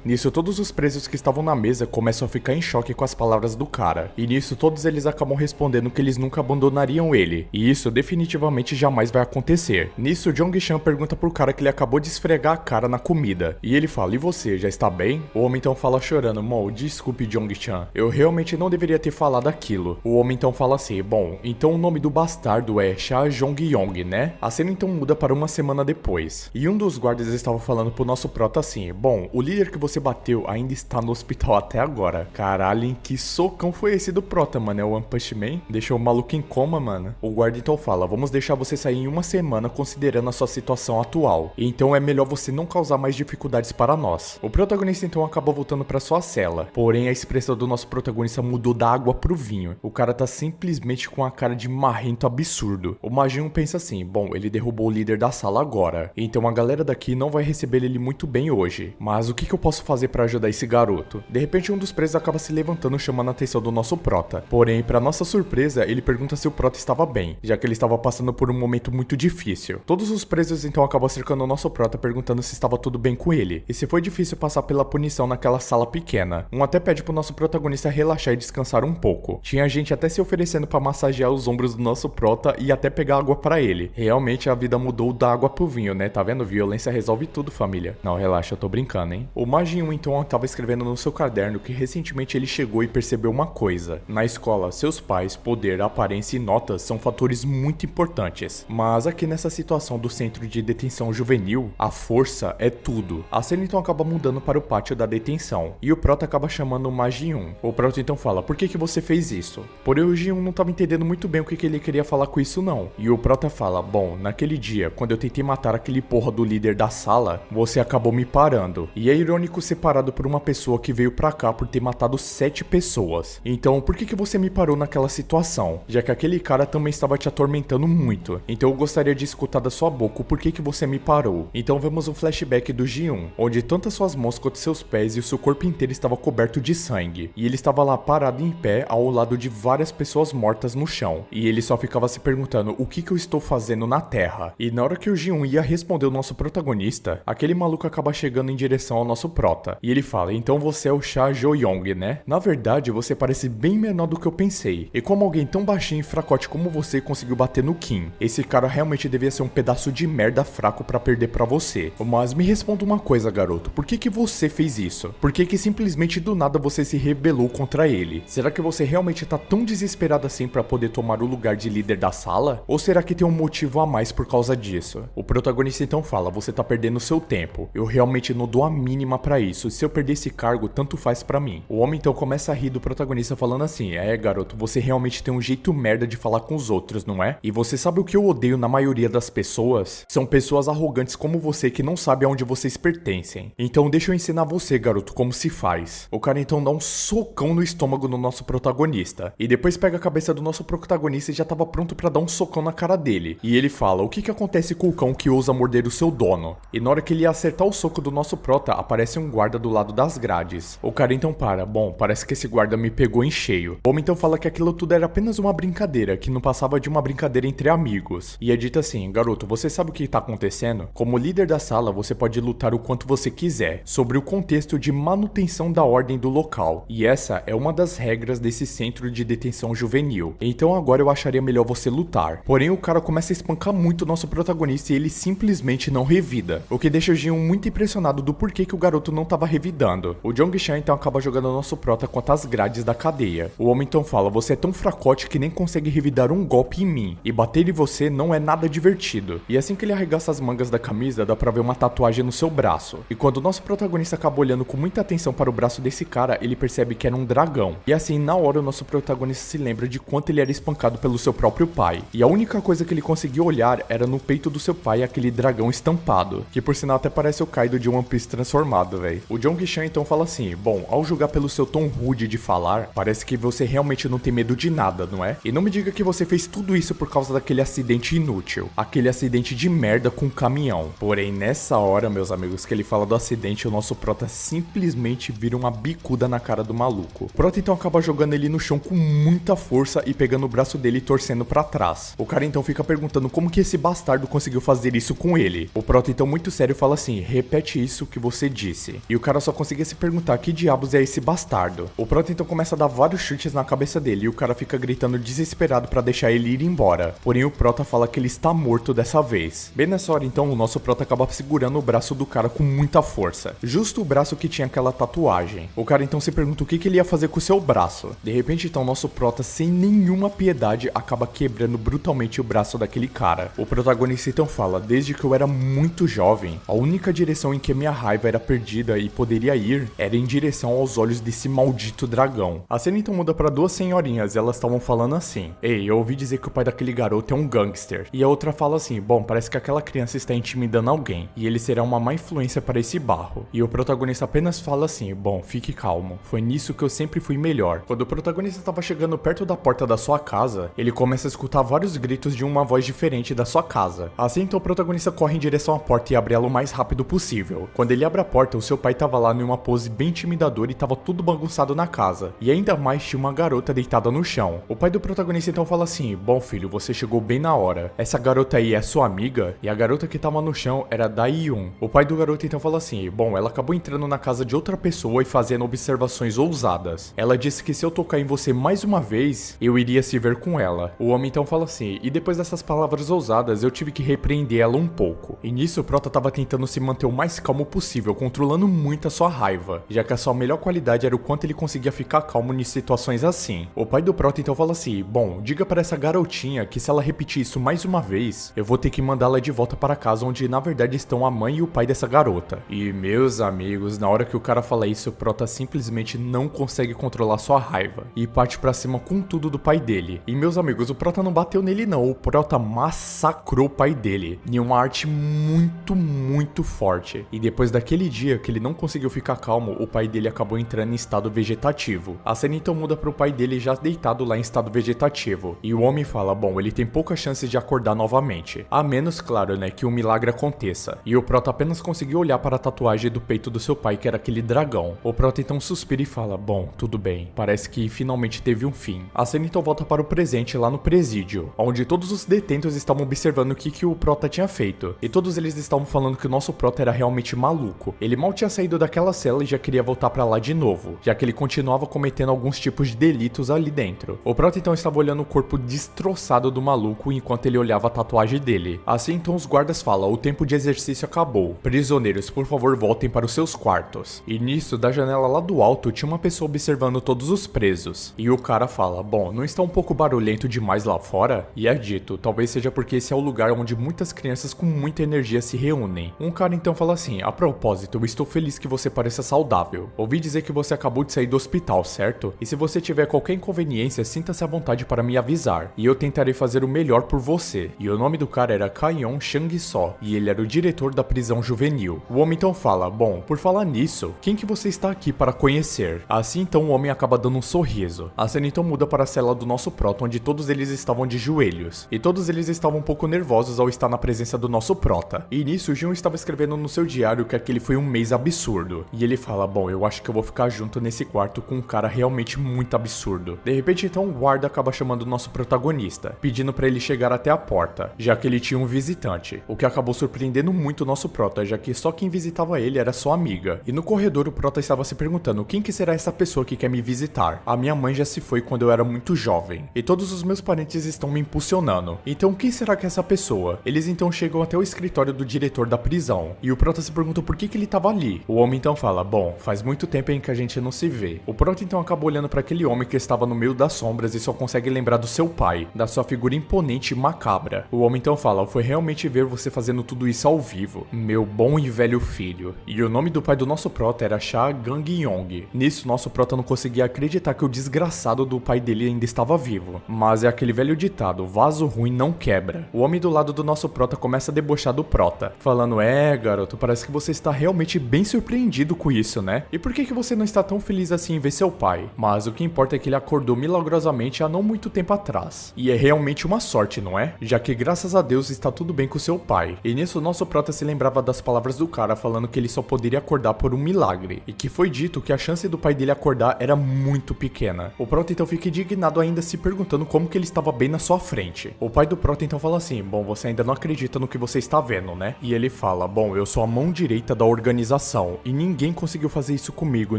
Nisso, todos os presos que estavam na mesa começam a ficar em choque com as palavras do cara. E nisso, todos eles acabam respondendo que eles nunca abandonariam ele. E isso definitivamente jamais vai acontecer. Nisso, Jong-chan pergunta pro cara que ele acabou de esfregar a cara na comida. E ele fala, e você, já está bem? O homem então fala chorando, desculpe Jong-chan, eu realmente não deveria ter falado aquilo. O homem então fala assim, bom, então o nome do bastardo é Cha Jong-yong, né? A cena então muda para uma semana depois. E um dos guardas estava falando pro nosso prota assim, bom, o líder que você bateu ainda está no hospital até agora. Caralho, que socão foi esse do prota, mano? É o One Punch Man? Deixou o maluco em coma, mano. O guarda então fala, vamos deixar você sair em uma semana considerando a sua situação atual. Então é melhor você não causar mais dificuldades para nós. O protagonista então acaba voltando para sua cela. Porém, a expressão do nosso protagonista mudou da água pro vinho. O cara tá simplesmente com a cara de marrento absurdo. O Majin pensa assim, bom, ele derrubou o líder da sala agora. Então a galera daqui não vai receber ele muito bem hoje. Mas o que eu posso fazer para ajudar esse garoto? De repente um dos presos acaba se levantando chamando a atenção do nosso prota. Porém, para nossa surpresa, ele pergunta se o prota estava bem, já que ele estava passando por um momento muito difícil. Todos os presos então acabam cercando o nosso prota perguntando se estava tudo bem com ele. E se foi difícil passar pela punição naquela sala pequena. Um até pede pro nosso protagonista relaxar e descansar um pouco. Tinha gente até se oferecendo para massagear os ombros do nosso prota e até pegar água para ele. Realmente a vida mudou da água pro vinho, né? Tá vendo? Violência resolve tudo, família. Não, relaxa, eu tô brincando, hein? O Majin então tava escrevendo no seu caderno que recentemente ele chegou e percebeu uma coisa. Na escola, seus pais, poder, aparência e notas são fatores muito importantes. Mas aqui nessa situação do centro de detenção juvenil, a força é tudo. A cena então acaba mudando para o pátio da detenção. E o prota acaba chamando o Majin. O prota então fala, por que você fez isso? Porém o Jin não tava entendendo muito bem o que ele queria falar com isso não. E o prota fala, bom, naquele dia, quando eu tentei matar aquele porra do líder da sala, você acabou me parando. E é irônico ser parado por uma pessoa que veio pra cá por ter matado 7 pessoas. Então por que você me parou naquela situação? Já que aquele cara também estava te atormentando muito. Então eu gostaria de escutar da sua boca o porquê que você me parou. Então vemos um flashback do Ji-1, onde tanto as suas mãos quanto seus pés e o seu corpo inteiro estava coberto de sangue. E ele estava lá parado em pé ao lado de várias pessoas mortas no chão. E ele só ficava se perguntando o que eu estou fazendo na Terra. E na hora que o Ji-1 ia responder o nosso protagonista, aquele maluco acaba chegando em direção ao nosso prota. E ele fala, então você é o Cha Jo-yong, né? Na verdade, você parece bem menor do que eu pensei. E como alguém tão baixinho e fracote como você conseguiu bater no Kim? Esse cara realmente devia ser um pedaço de merda fraco pra perder pra você. Mas me responda uma coisa, garoto. Por que você fez isso? Por que simplesmente do nada você se rebelou contra ele? Será que você realmente tá tão desesperado assim pra poder tomar o lugar de líder da sala? Ou será que tem um motivo a mais por causa disso? O protagonista então fala, você tá perdendo seu tempo. Eu realmente não dou a mínima pra isso. Se eu perder esse cargo, tanto faz pra mim. O homem então começa a rir do protagonista falando assim, garoto, você realmente tem um jeito merda de falar com os outros, não é? E você sabe o que eu odeio na maioria das pessoas? São pessoas arrogantes como você que não sabem aonde vocês pertencem. Então deixa eu ensinar você, garoto, como se faz. O cara então dá um socão no estômago do nosso protagonista. E depois pega a cabeça do nosso protagonista e já tava pronto pra dar um socão na cara dele. E ele fala, o que acontece com o cão que ousa morder o seu dono? E na hora que ele ia acertar o soco do nosso prota, aparece um guarda do lado das grades. O cara então para, bom, parece que esse guarda me pegou em cheio. O homem então fala que aquilo tudo era apenas uma brincadeira, que não passava de uma brincadeira entre amigos. E é dito assim, garoto, você sabe o que tá acontecendo? Como líder da sala, você pode lutar o quanto você quiser, sobre o contexto de manutenção da ordem do local. E essa é uma das regras desse centro de detenção juvenil. Então agora eu acharia melhor você lutar. Porém o cara começa a espancar muito o nosso protagonista e ele simplesmente não revida. O que deixa o Jin muito impressionado do porquê que o garoto não tava revidando. O Jong-chan então acaba jogando o nosso prota contra as grades da cadeia. O homem então fala, você é tão fracote que nem consegue revidar um golpe em mim. E bater em você não é nada divertido. E assim que ele arregaça as mangas da camisa, dá pra ver uma tatuagem no seu braço. E quando o nosso protagonista acaba olhando com muita atenção para o braço desse cara, ele percebe que era um dragão. E assim, na hora, o nosso protagonista se lembra de quanto ele era espancado pelo seu próprio pai. E a única coisa que ele conseguiu olhar era no peito do seu pai aquele dragão estampado. Que por sinal até parece o Kaido de One Piece transformado, velho. O Jong-chan então fala assim, bom, ao julgar pelo seu tom rude de falar, parece que você realmente não tem medo de nada, não é? E não me diga que você fez tudo isso por causa daquele acidente inútil. Aquele acidente de merda com um caminhão. Porém, nessa hora, meus amigos, que ele fala do acidente, o nosso prota simplesmente vira uma bicuda na cara do maluco. O prota então acaba jogando ele no chão com muita força e pegando o braço dele e torcendo pra trás. O cara então fica perguntando como que esse bastardo conseguiu fazer isso com ele. O Prota então muito sério fala assim, repete isso que você disse. E o cara só conseguia se perguntar que diabos é esse bastardo. O Prota então começa a dar vários chutes na cabeça dele e o cara fica gritando desesperado pra deixar ele ir embora. Porém o Prota fala que ele está morto dessa vez. Bem nessa hora então o nosso Prota acaba segurando o braço do cara com muita força. Justo o braço que tinha aquela tatuagem. O cara então se pergunta o que ele ia fazer com o seu braço. De repente então o nosso Prota sem nenhuma piedade acaba quebrando brutalmente o braço daquele cara. O protagonista então fala, desde que eu era muito jovem, a única direção em que minha raiva era perdida e poderia ir era em direção aos olhos desse maldito dragão. A cena então muda para duas senhorinhas e elas estavam falando assim, ei, eu ouvi dizer que o pai daquele garoto é um gangster. E a outra fala assim, bom, parece que aquela criança está intimidando alguém e ele será uma má influência para esse barro. E o protagonista apenas fala assim, bom, fique calmo, foi nisso que eu sempre fui melhor. Quando o protagonista estava chegando perto da porta da sua casa, ele começa a escutar vários gritos de uma voz diferente da sua casa. Assim então o protagonista corre em direção à porta e abre ela o mais rápido possível. Quando ele abre a porta, o seu pai estava lá numa pose bem intimidadora e estava tudo bagunçado na casa. E ainda mais tinha uma garota deitada no chão. O pai do protagonista então fala assim, bom filho, você chegou bem na hora. Essa garota aí é sua amiga? E a garota que estava no chão era Dae-yoon. O pai do garoto então fala assim, bom, ela acabou entrando na casa de outra pessoa e fazendo observações ousadas. Ela disse que se eu tocar em você mais uma vez, eu iria se ver com ela. O homem então fala assim, e depois dessas palavras ousadas, eu tive que repreender ela um pouco. E nisso o Prota tava tentando se manter o mais calmo possível, controlando muito a sua raiva, já que a sua melhor qualidade era o quanto ele conseguia ficar calmo em situações assim. O pai do Prota então fala assim, bom, diga para essa garotinha que se ela repetir isso mais uma vez, eu vou ter que mandá-la de volta para casa onde na verdade estão a mãe e o pai dessa garota. E meus amigos, na hora que o cara fala isso, o Prota simplesmente não consegue controlar sua raiva e parte pra cima com tudo do pai dele. E meus amigos, o Prota não bateu nele não, o Prota massacrou o pai dele em uma arte muito forte. E depois daquele dia que ele não conseguiu ficar calmo, o pai dele acabou entrando em estado vegetativo. A cena então muda pro pai dele já deitado lá em estado vegetativo. E o homem fala, bom, ele tem poucas chances de acordar novamente. A menos, claro, né, que um milagre aconteça. E o Prota apenas conseguiu olhar para a tatuagem do peito do seu pai, que era aquele dragão. O Prota então suspira e fala, bom, tudo bem, parece que finalmente teve um fim. A cena então volta para o presente lá no presídio, onde todos os detentos estavam observando o que o Prota tinha feito. E todos eles estavam falando que o nosso Prota era realmente maluco. Ele mal tinha saído daquela cela e já queria voltar pra lá de novo, já que ele continuava cometendo alguns tipos de delitos ali dentro. O Prota então estava olhando o corpo destroçado do maluco enquanto ele olhava a tatuagem dele. Assim então os guardas falam, o tempo de exercício acabou. Prisioneiros, por favor voltem para os seus quartos. E nisso, da janela lá do alto, tinha uma pessoa observando todos os presos. E o cara fala, bom, não está um pouco barulhento demais lá fora? E é dito, talvez seja porque esse é o lugar onde muitas crianças com muita energia se reúnem. Um cara então fala assim, a propósito, eu estou feliz que você pareça saudável. Ouvi dizer que você acabou de sair do hospital, certo? E se você tiver qualquer inconveniência, sinta-se à vontade para me avisar. E eu tentarei fazer o melhor por você. E o nome do cara era Kayon Chang-so, e ele era o diretor da prisão juvenil. O homem então fala, bom, por falar nisso, quem que você está aqui para conhecer? Assim então o homem acaba dando um sorriso. A cena então muda para a cela do nosso Prota, onde todos eles estavam de joelhos. E todos eles estavam um pouco nervosos ao estar na presença do nosso Prota. E nisso o Jun estava escrevendo no seu diário que aquele foi um mês absurdo. E ele fala, bom, eu acho que eu vou ficar junto nesse quarto com um cara realmente muito absurdo. De repente então o guarda acaba chamando o nosso protagonista, pedindo para ele chegar até a porta, já que ele tinha um visitante. O que acabou surpreendendo muito o nosso Prota, já que só quem visitava ele era sua amiga. E no corredor o Prota estava se perguntando, quem que será essa pessoa que quer me visitar? A minha mãe já se foi quando eu era muito jovem, e todos os meus parentes estão me impulsionando. Então quem será que é essa pessoa? Eles então chegam até o escritório do diretor da prisão, e o Prota se pergunta por que ele estava ali. O homem então fala, bom, faz muito tempo em que a gente não se vê. O Prota então acaba olhando para aquele homem que estava no meio das sombras e só consegue lembrar do seu pai, da sua figura imponente e macabra. O homem então fala, foi realmente ver você fazendo tudo isso ao vivo, meu bom e velho filho. E o nome do pai do nosso Prota era Cha Gang-yong. Nisso, nosso Prota não conseguia acreditar que o desgraçado do pai dele ainda estava vivo. Mas é aquele velho ditado, vaso ruim não quebra. O homem do lado do nosso Prota começa a debochar do Prota, falando, garoto, parece que você está realmente bem surpreendido com isso, né? E por que você não está tão feliz assim em ver seu pai? Mas o que importa é que ele acordou milagrosamente há não muito tempo atrás. E é realmente uma sorte, não é? Já que graças a Deus está tudo bem com seu pai. E nisso, nosso Prota se lembrava das palavras do cara falando que ele só poderia acordar por um milagre. E que foi dito que a chance do pai dele acordar era muito pequena. O Prota então fica indignado ainda se perguntando como que ele estava bem na sua frente. O pai do Prota então fala assim, bom, você ainda não acredita no que você está vendo, né? E ele fala, bom, eu sou a mão direita da organização e ninguém conseguiu fazer isso comigo,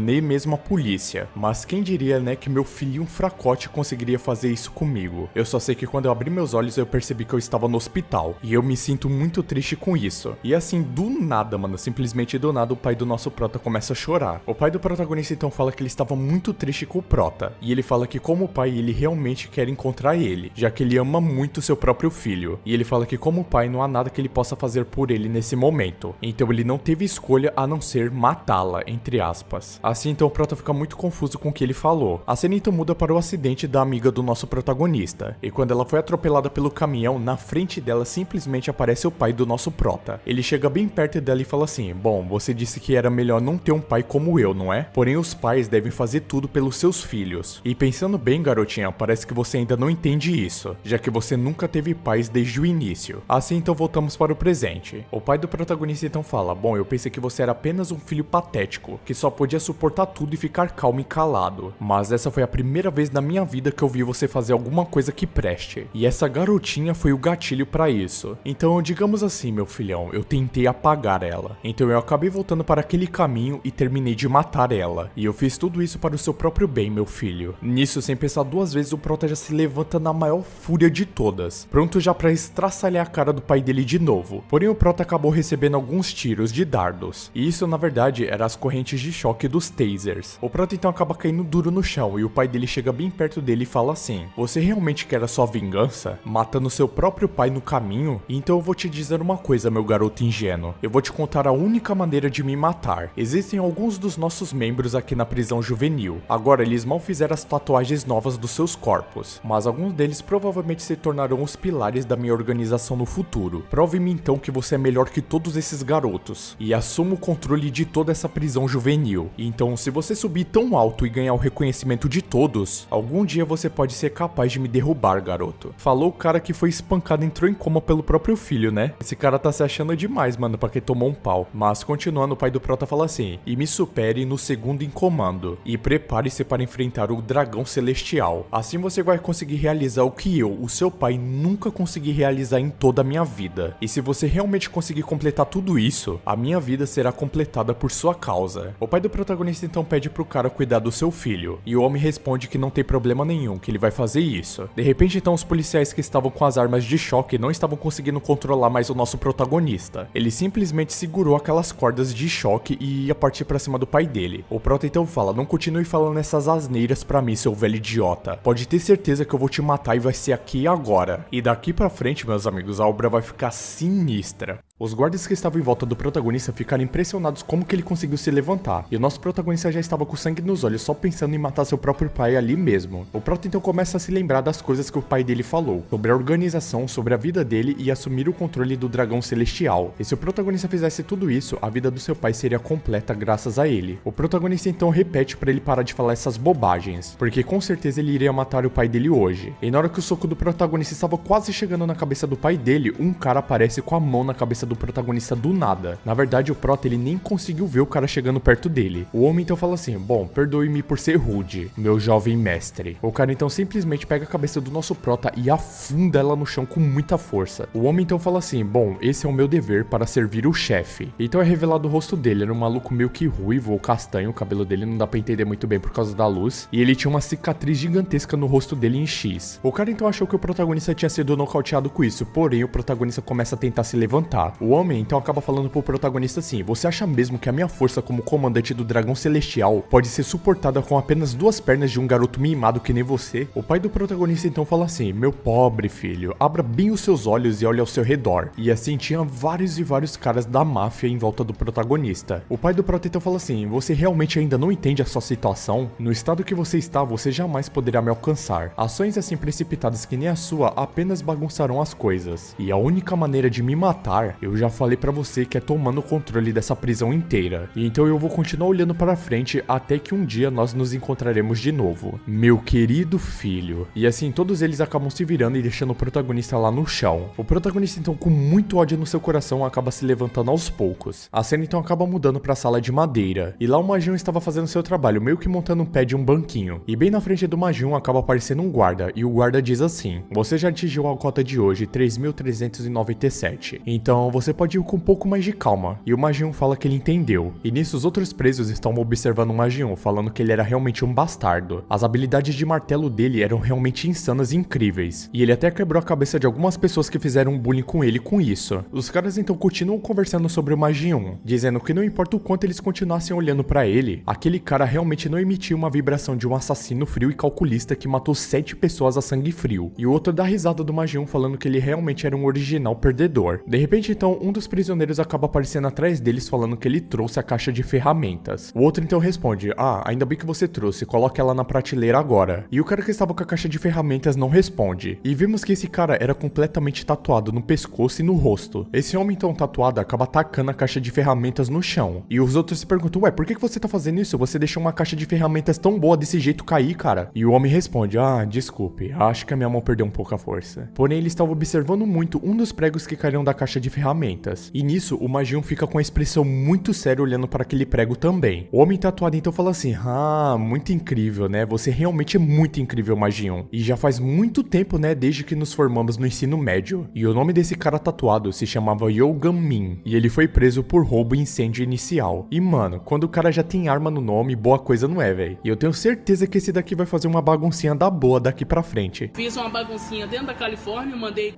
nem mesmo a polícia. Mas quem diria, né, que meu filhinho fracote conseguiria fazer isso comigo? Eu só sei que quando eu abri meus olhos eu percebi que eu estava no hospital e eu me sinto muito triste com isso. E assim, do nada, mano, simplesmente do nada o pai do nosso prota começa a chorar. O pai do protagonista então fala que ele estava muito triste com o prota e ele fala que como pai ele realmente quer encontrar ele, já que ele ama muito seu próprio filho. E ele fala que como pai não há nada que ele possa fazer por ele nesse momento. Então ele não teve escolha a não ser matá-la, entre aspas. Assim então o prota fica muito confuso com o que ele falou. A cena então muda para o acidente da amiga do nosso protagonista. E quando ela foi atropelada pelo caminhão, na frente dela simplesmente aparece o pai do nosso prota. Ele chega bem perto dela e fala assim, bom, você disse que era melhor não ter um pai como eu, não é? Porém os pais devem fazer tudo pelos seus filhos. E pensando bem, garotinha, parece que você ainda não entende isso, já que você nunca teve pais desde o início. Assim então voltamos para o presente. O pai do protagonista então fala, bom, eu pensei que você era apenas um filho patético, que só podia suportar tudo e ficar calmo e calado. Mas essa foi a primeira vez na minha vida que eu vi você fazer alguma coisa que preste. E essa garotinha foi o gatilho para isso. Então, digamos assim, meu filhão, eu tentei apagar ela. Então eu acabei voltando para aquele caminho e terminei de matar ela. E eu fiz tudo isso para o seu próprio bem, meu filho. Nisso, sem pensar duas vezes, o prota já se levanta na maior fúria de todas, pronto já para estraçalhar a cara do pai dele de novo. Porém o prota acabou recebendo alguns tiros de dardos. E isso na verdade era as correntes de choque dos tasers. O prota então acaba caindo duro no chão e o pai dele chega bem perto dele e fala assim, você realmente quer a sua vingança? Matando seu próprio pai no caminho? Então eu vou te dizer uma coisa, meu garoto ingênuo. Eu vou te contar a única maneira de me matar. Existem alguns dos nossos membros aqui na prisão juvenil. Agora eles mal fizeram as tatuagens novas dos seus corpos, mas alguns deles provavelmente se tornarão os pilares da minha organização no futuro. Prove-me então que você é melhor que todos esses garotos e assuma o controle de toda essa prisão juvenil. Então, se você subir tão alto e ganhar o reconhecimento de todos, algum dia você pode ser capaz de me derrubar, garoto. Falou o cara que foi espancado e entrou em coma pelo próprio filho, né? Esse cara tá se achando demais, mano, pra que tomou um pau. Mas continuando, o pai do prota fala assim, e me supere no segundo em comando e prepare-se para enfrentar o dragão celestial. Assim você vai conseguir realizar o que eu, o seu pai, nunca consegui realizar em toda a minha vida. E se você realmente conseguir completar tudo isso, a minha vida será completada por sua causa. O pai do protagonista então pede pro cara cuidar do seu filho, e o homem responde que não tem problema nenhum, que ele vai fazer isso. De repente então os policiais que estavam com as armas de choque não estavam conseguindo controlar mais o nosso protagonista. Ele simplesmente segurou aquelas cordas de choque e ia partir pra cima do pai dele. O prota então fala, não continue falando essas asneiras pra mim, seu velho idiota. Pode ter certeza que eu vou te matar e vai ser aqui e agora. E daqui pra frente, meus amigos, a obra vai ficar sinistra. Os guardas que estavam em volta do protagonista ficaram impressionados como que ele conseguiu se levantar, e o nosso protagonista já estava com sangue nos olhos só pensando em matar seu próprio pai ali mesmo. O prota então começa a se lembrar das coisas que o pai dele falou, sobre a organização, sobre a vida dele e assumir o controle do dragão celestial. E se o protagonista fizesse tudo isso, a vida do seu pai seria completa graças a ele. O protagonista então repete para ele parar de falar essas bobagens, porque com certeza ele iria matar o pai dele hoje. E na hora que o soco do protagonista estava quase chegando na cabeça do pai dele, um cara aparece com a mão na cabeça do protagonista do nada. Na verdade, o prota ele nem conseguiu ver o cara chegando perto dele. O homem então fala assim, bom, perdoe-me por ser rude, meu jovem mestre. O cara então simplesmente pega a cabeça do nosso prota e afunda ela no chão com muita força. O homem então fala assim, bom, esse é o meu dever para servir o chefe. Então é revelado o rosto dele, era um maluco meio que ruivo ou castanho, o cabelo dele não dá pra entender muito bem por causa da luz, e ele tinha uma cicatriz gigantesca no rosto dele em X. O cara então achou que o protagonista tinha sido nocauteado com isso, porém o protagonista começa a tentar se levantar. O homem então acaba falando pro protagonista assim, você acha mesmo que a minha força como comandante do dragão celestial pode ser suportada com apenas duas pernas de um garoto mimado que nem você? O pai do protagonista então fala assim, meu pobre filho, abra bem os seus olhos e olhe ao seu redor. E assim tinha vários e vários caras da máfia em volta do protagonista. O pai do prota então fala assim, você realmente ainda não entende a sua situação? No estado que você está, você jamais poderá me alcançar. Ações assim precipitadas que nem a sua apenas bagunçarão as coisas. E a única maneira de me matar, eu eu já falei pra você que é tomando o controle dessa prisão inteira. E então eu vou continuar olhando para frente até que um dia nós nos encontraremos de novo. Meu querido filho. E assim, todos eles acabam se virando e deixando o protagonista lá no chão. O protagonista então, com muito ódio no seu coração, acaba se levantando aos poucos. A cena então acaba mudando pra sala de madeira. E lá o Magium estava fazendo seu trabalho, meio que montando um pé de um banquinho. E bem na frente do Magium acaba aparecendo um guarda. E o guarda diz assim: você já atingiu a cota de hoje, 3.397. Então você pode ir com um pouco mais de calma. E o Magium fala que ele entendeu. E nisso os outros presos estão observando o Magium, falando que ele era realmente um bastardo. As habilidades de martelo dele eram realmente insanas e incríveis. E ele até quebrou a cabeça de algumas pessoas que fizeram bullying com ele com isso. Os caras então continuam conversando sobre o Magium, dizendo que não importa o quanto eles continuassem olhando pra ele, aquele cara realmente não emitia uma vibração de um assassino frio e calculista que matou 7 pessoas a sangue frio. E o outro dá risada do Magium, falando que ele realmente era um original perdedor. De repente então, um dos prisioneiros acaba aparecendo atrás deles, falando que ele trouxe a caixa de ferramentas. O outro então responde: ah, ainda bem que você trouxe, coloque ela na prateleira agora. E o cara que estava com a caixa de ferramentas não responde. E vimos que esse cara era completamente tatuado no pescoço e no rosto. Esse homem então tatuado acaba atacando a caixa de ferramentas no chão. E os outros se perguntam: ué, por que você tá fazendo isso? Você deixou uma caixa de ferramentas tão boa desse jeito cair, cara? E o homem responde: ah, desculpe, acho que a minha mão perdeu um pouco a força. Porém, ele estava observando muito um dos pregos que caíram da caixa de ferramentas. E nisso, o Magium fica com a expressão muito séria olhando para aquele prego também. O homem tatuado então fala assim: ah, muito incrível, né? Você realmente é muito incrível, Magium. E já faz muito tempo, né, desde que nos formamos no ensino médio. E o nome desse cara tatuado se chamava Yogan Min. E ele foi preso por roubo e incêndio inicial. E mano, quando o cara já tem arma no nome, boa coisa não é, velho. E eu tenho certeza que esse daqui vai fazer uma baguncinha da boa daqui pra frente. Fiz uma baguncinha dentro da Califórnia, mandei...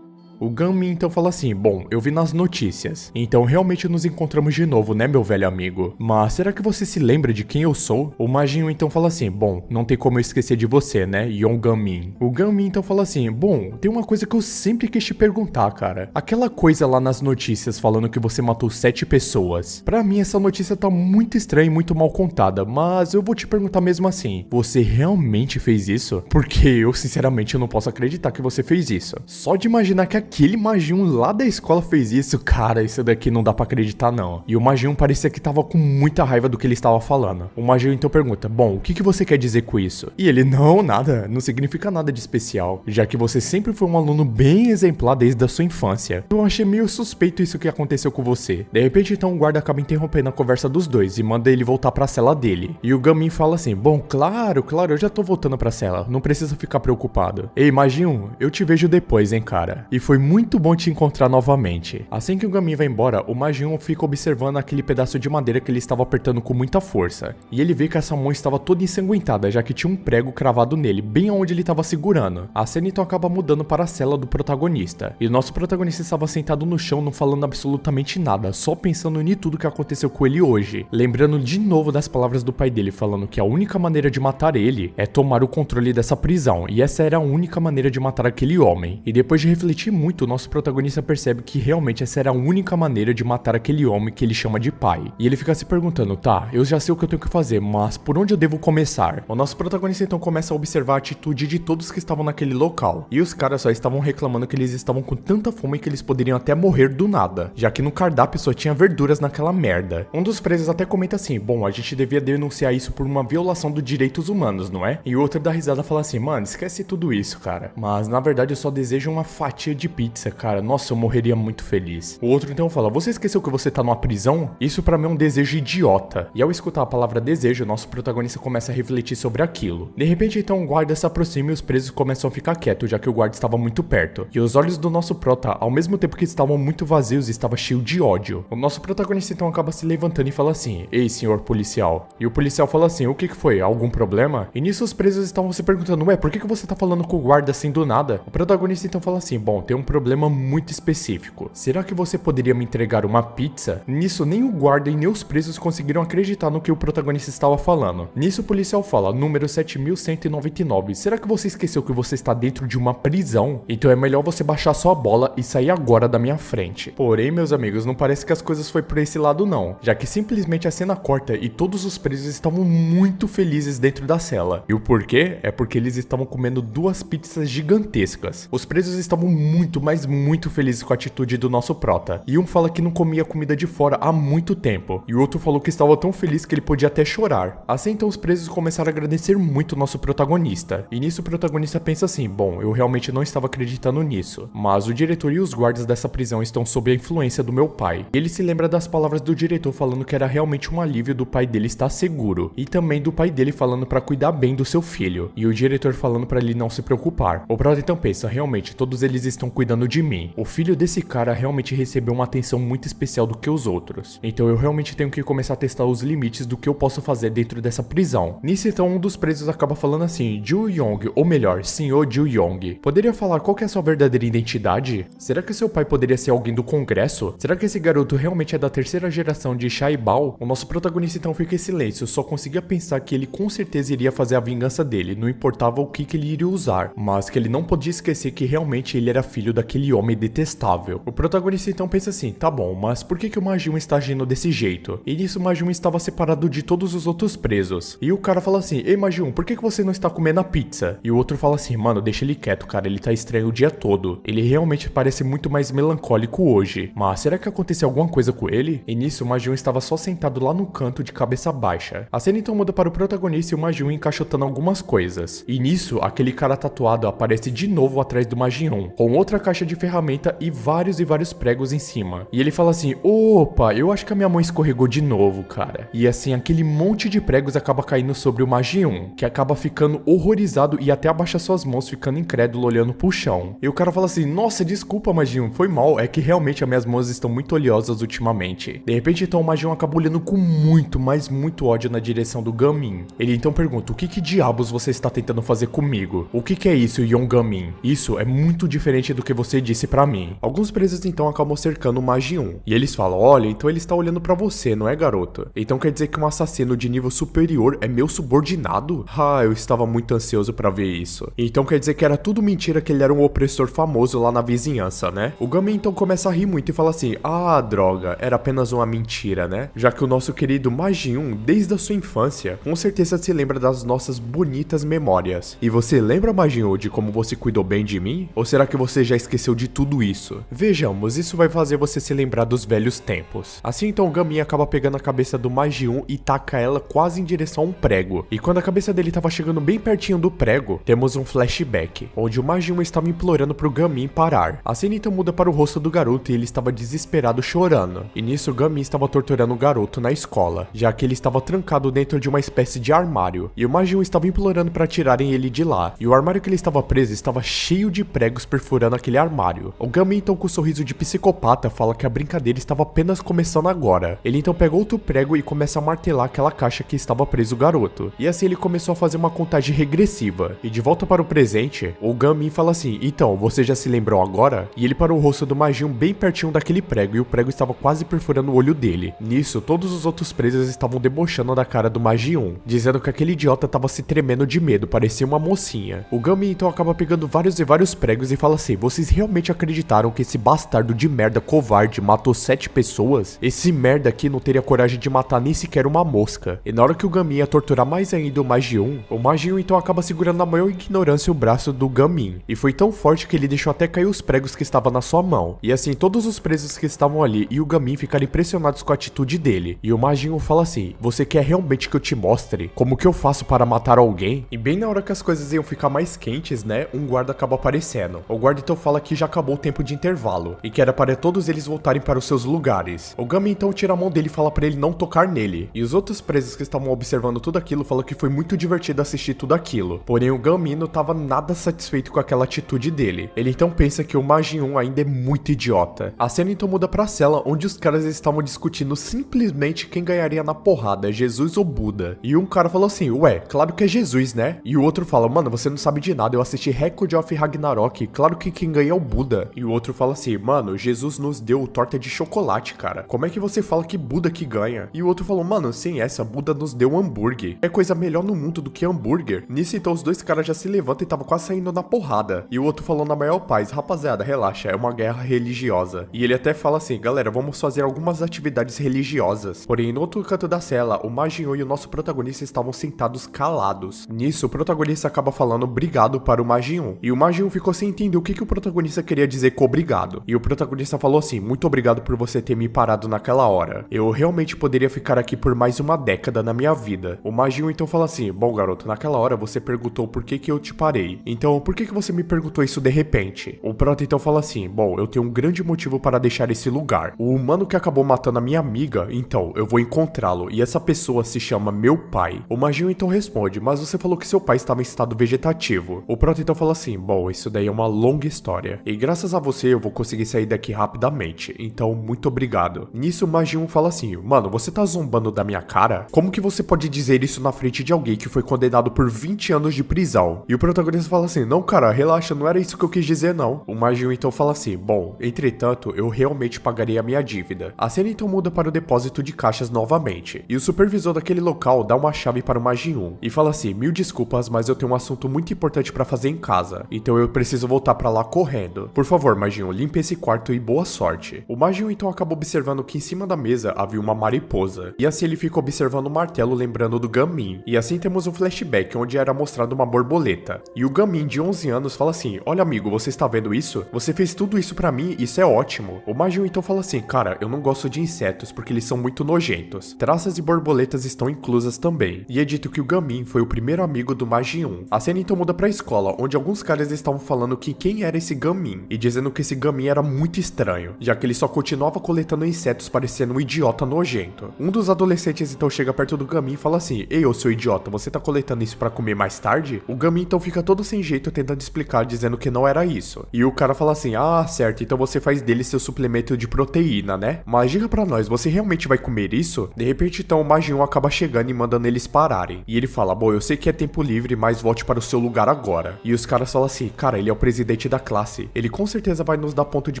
O Ganmin então fala assim: bom, eu vi nas notícias, então realmente nos encontramos de novo, né, meu velho amigo? Mas será que você se lembra de quem eu sou? O Magium então fala assim: bom, não tem como eu esquecer de você, né, Yon Ganmin. O Ganmin então fala assim: bom, tem uma coisa que eu sempre quis te perguntar, cara. Aquela coisa lá nas notícias falando que você matou 7 pessoas. Pra mim essa notícia tá muito estranha e muito mal contada, mas eu vou te perguntar mesmo assim: você realmente fez isso? Porque eu sinceramente não posso acreditar que você fez isso. Só de imaginar que aquele Magium lá da escola fez isso, cara, isso daqui não dá pra acreditar não. E o Magium parecia que tava com muita raiva do que ele estava falando. O Magium então pergunta: bom, o que você quer dizer com isso? E ele: não, nada, não significa nada de especial, já que você sempre foi um aluno bem exemplar desde a sua infância. Eu achei meio suspeito isso que aconteceu com você. De repente então o guarda acaba interrompendo a conversa dos dois e manda ele voltar pra cela dele. E o Ganmin fala assim: bom, claro, eu já tô voltando pra cela, não precisa ficar preocupado. Ei, Magium, eu te vejo depois, hein, cara. E foi muito bom te encontrar novamente. Assim que o Ganmin vai embora, o Magium fica observando aquele pedaço de madeira que ele estava apertando com muita força. E ele vê que essa mão estava toda ensanguentada, já que tinha um prego cravado nele, bem onde ele estava segurando. A cena então acaba mudando para a cela do protagonista. E o nosso protagonista estava sentado no chão, não falando absolutamente nada, só pensando em tudo que aconteceu com ele hoje. Lembrando de novo das palavras do pai dele, falando que a única maneira de matar ele é tomar o controle dessa prisão. E essa era a única maneira de matar aquele homem. E depois de refletir muito, o nosso protagonista percebe que realmente essa era a única maneira de matar aquele homem que ele chama de pai. E ele fica se perguntando: tá, eu já sei o que eu tenho que fazer, mas por onde eu devo começar? O nosso protagonista então começa a observar a atitude de todos que estavam naquele local. E os caras só estavam reclamando que eles estavam com tanta fome que eles poderiam até morrer do nada, já que no cardápio só tinha verduras naquela merda. Um dos presos até comenta assim: bom, a gente devia denunciar isso por uma violação dos direitos humanos, não é? E o outro dá risada e fala assim: mano, esquece tudo isso, cara. Mas na verdade eu só desejo uma fatia de pizza, cara. Nossa, eu morreria muito feliz. O outro então fala: você esqueceu que você tá numa prisão? Isso pra mim é um desejo idiota. E ao escutar a palavra desejo, nosso protagonista começa a refletir sobre aquilo. De repente então o guarda se aproxima e os presos começam a ficar quietos, já que o guarda estava muito perto. E os olhos do nosso prota, ao mesmo tempo que estavam muito vazios, estava cheio de ódio. O nosso protagonista então acaba se levantando e fala assim: ei, senhor policial. E o policial fala assim: o que foi? Algum problema? E nisso os presos estavam se perguntando: ué, por que você tá falando com o guarda assim do nada? O protagonista então fala assim: bom, tem um problema muito específico. Será que você poderia me entregar uma pizza? Nisso nem o guarda e nem os presos conseguiram acreditar no que o protagonista estava falando. Nisso o policial fala: número 7199. Será que você esqueceu que você está dentro de uma prisão? Então é melhor você baixar sua bola e sair agora da minha frente. Porém, meus amigos, não parece que as coisas foi por esse lado não, já que simplesmente a cena corta e todos os presos estavam muito felizes dentro da cela. E o porquê? É porque eles estavam comendo 2 pizzas gigantescas. Os presos estavam muito, mas muito felizes com a atitude do nosso prota. E um fala que não comia comida de fora há muito tempo, e o outro falou que estava tão feliz que ele podia até chorar. Assim então os presos começaram a agradecer muito o nosso protagonista. E nisso o protagonista pensa assim, bom, eu realmente não estava acreditando nisso, mas o diretor e os guardas dessa prisão estão sob a influência do meu pai. Ele se lembra das palavras do diretor falando que era realmente um alívio do pai dele estar seguro, e também do pai dele falando para cuidar bem do seu filho, e o diretor falando para ele não se preocupar. O prota então pensa, realmente, todos eles estão cuidando de mim. O filho desse cara realmente recebeu uma atenção muito especial do que os outros. Então eu realmente tenho que começar a testar os limites do que eu posso fazer dentro dessa prisão. Nisso então um dos presos acaba falando assim, Ju Yong, ou melhor, senhor Ju Yong, poderia falar qual que é a sua verdadeira identidade? Será que seu pai poderia ser alguém do Congresso? Será que esse garoto realmente é da terceira geração de Shaibao? O nosso protagonista então fica em silêncio, só conseguia pensar que ele com certeza iria fazer a vingança dele, não importava o que ele iria usar, mas que ele não podia esquecer que realmente ele era filho daquele homem detestável. O protagonista então pensa assim, tá bom, mas por que o Majin está agindo desse jeito? E nisso o Majin estava separado de todos os outros presos. E o cara fala assim, ei Majin, por que você não está comendo a pizza? E o outro fala assim, mano, deixa ele quieto, cara, ele tá estranho o dia todo. Ele realmente parece muito mais melancólico hoje. Mas será que aconteceu alguma coisa com ele? E nisso o Majin estava só sentado lá no canto de cabeça baixa. A cena então muda para o protagonista e o Majin encaixotando algumas coisas. E nisso, aquele cara tatuado aparece de novo atrás do Majin, com outra caixa de ferramenta e vários pregos em cima. E ele fala assim, opa, eu acho que a minha mão escorregou de novo, cara. E assim, aquele monte de pregos acaba caindo sobre o Majin, que acaba ficando horrorizado e até abaixa suas mãos, ficando incrédulo olhando pro chão. E o cara fala assim, nossa, desculpa Majin, foi mal, é que realmente as minhas mãos estão muito oleosas ultimamente. De repente então o Majin acaba olhando com muito, mas muito ódio na direção do Gamin. Ele então pergunta, o que diabos você está tentando fazer comigo? O que é isso, Yon Gamin? Isso é muito diferente do que você disse pra mim. Alguns presos então acabam cercando o Majin, e eles falam, olha, então ele está olhando pra você, não é, garoto? Então quer dizer que um assassino de nível superior é meu subordinado? Ah, eu estava muito ansioso pra ver isso. Então quer dizer que era tudo mentira, que ele era um opressor famoso lá na vizinhança, né? O Gamin então começa a rir muito e fala assim, ah, droga, era apenas uma mentira, né? Já que o nosso querido Majin, desde a sua infância, com certeza se lembra das nossas bonitas memórias. E você lembra, Majin, de como você cuidou bem de mim? Ou será que você já esqueceu de tudo isso? Vejamos, isso vai fazer você se lembrar dos velhos tempos. Assim então o Gamin acaba pegando a cabeça do Majin e taca ela quase em direção a um prego. E quando a cabeça dele estava chegando bem pertinho do prego, temos um flashback, onde o Majin estava implorando pro Gamin parar. A cena então muda para o rosto do garoto e ele estava desesperado chorando. E nisso o Gamin estava torturando o garoto na escola, já que ele estava trancado dentro de uma espécie de armário. E o Majin estava implorando para tirarem ele de lá. E o armário que ele estava preso estava cheio de pregos perfurando aquele armário. O Gamin então com um sorriso de psicopata fala que a brincadeira estava apenas começando agora. Ele então pega outro prego e começa a martelar aquela caixa que estava preso o garoto. E assim ele começou a fazer uma contagem regressiva. E de volta para o presente, o Gamin fala assim, então, você já se lembrou agora? E ele parou o rosto do Majin bem pertinho daquele prego e o prego estava quase perfurando o olho dele. Nisso, todos os outros presos estavam debochando da cara do Majin, dizendo que aquele idiota estava se tremendo de medo, parecia uma mocinha. O Gamin então acaba pegando vários pregos e fala assim, vocês realmente acreditaram que esse bastardo de merda covarde matou 7 pessoas? Esse merda aqui não teria coragem de matar nem sequer uma mosca. E na hora que o Gamin ia torturar mais ainda o Majin então acaba segurando na maior ignorância o braço do Gamin. E foi tão forte que ele deixou até cair os pregos que estavam na sua mão. E assim, todos os presos que estavam ali e o Gamin ficaram impressionados com a atitude dele. E o Majin fala assim, você quer realmente que eu te mostre como que eu faço para matar alguém? E bem na hora que as coisas iam ficar mais quentes, né, um guarda acaba aparecendo. O guarda então fala que já acabou o tempo de intervalo e que era para todos eles voltarem para os seus lugares. O Gamin então tira a mão dele e fala para ele não tocar nele. E os outros presos que estavam observando tudo aquilo falam que foi muito divertido assistir tudo aquilo. Porém o Gamin não estava nada satisfeito com aquela atitude dele. Ele então pensa que o Majin ainda é muito idiota. A cena então muda pra cela, onde os caras estavam discutindo simplesmente quem ganharia na porrada, Jesus ou Buda. E um cara falou assim, ué, claro que é Jesus, né? E o outro fala, mano, você não sabe de nada, eu assisti Record of Ragnarok, claro que quem ganha é o Buda. E o outro fala assim, mano, Jesus nos deu torta de chocolate, cara. Como é que você fala que Buda que ganha? E o outro falou, mano, sem essa, Buda nos deu hambúrguer. É coisa melhor no mundo do que hambúrguer. Nisso então os dois caras já se levantam e estavam quase saindo na porrada. E o outro falou na maior paz, rapaziada, relaxa, é uma guerra religiosa. E ele até fala assim, galera, vamos fazer algumas atividades religiosas. Porém, no outro canto da cela, o Majin e o nosso protagonista estavam sentados calados. Nisso, o protagonista acaba falando obrigado para o Majin. E o Majin ficou sem entender o que o protagonista protagonista queria dizer que obrigado. E o protagonista falou assim, muito obrigado por você ter me parado naquela hora. Eu realmente poderia ficar aqui por mais uma década na minha vida. O Majin então fala assim, bom garoto, naquela hora você perguntou por que eu te parei. Então por que você me perguntou isso de repente? O prota então fala assim, bom, eu tenho um grande motivo para deixar esse lugar. O humano que acabou matando a minha amiga, então eu vou encontrá-lo. E essa pessoa se chama meu pai. O Majin então responde, mas você falou que seu pai estava em estado vegetativo. O prota então fala assim, bom, isso daí é uma longa história. E graças a você eu vou conseguir sair daqui rapidamente. Então muito obrigado. Nisso o Majin fala assim, mano, você tá zombando da minha cara? Como que você pode dizer isso na frente de alguém que foi condenado por 20 anos de prisão? E o protagonista fala assim, não cara, relaxa, não era isso que eu quis dizer não. O Majin então fala assim, bom, entretanto, eu realmente pagarei a minha dívida. A cena então muda para o depósito de caixas novamente. E o supervisor daquele local dá uma chave para o Majin e fala assim, mil desculpas, mas eu tenho um assunto muito importante para fazer em casa. Então eu preciso voltar para lá correndo. Por favor, Majin, limpe esse quarto e boa sorte. O Majin então acaba observando que em cima da mesa havia uma mariposa. E assim ele fica observando o martelo lembrando do Gamin. E assim temos um flashback onde era mostrado uma borboleta. E o Gamin de 11 anos fala assim, olha amigo, você está vendo isso? Você fez tudo isso pra mim, isso é ótimo. O Majin então fala assim, cara, eu não gosto de insetos porque eles são muito nojentos. Traças e borboletas estão inclusas também. E é dito que o Gamin foi o primeiro amigo do Majin. A cena então muda pra escola, onde alguns caras estavam falando que quem era esse Gamin. E dizendo que esse Gamin era muito estranho, já que ele só continuava coletando insetos parecendo um idiota nojento. Um dos adolescentes então chega perto do Gamin e fala assim, ei, ô seu idiota, você tá coletando isso pra comer mais tarde? O Gamin então fica todo sem jeito tentando explicar, dizendo que não era isso. E o cara fala assim, ah, certo, então você faz dele seu suplemento de proteína, né? Mas diga pra nós, você realmente vai comer isso? De repente então o Majin acaba chegando e mandando eles pararem. E ele fala, bom, eu sei que é tempo livre, mas volte para o seu lugar agora. E os caras falam assim, cara, ele é o presidente da classe. Ele com certeza vai nos dar ponto de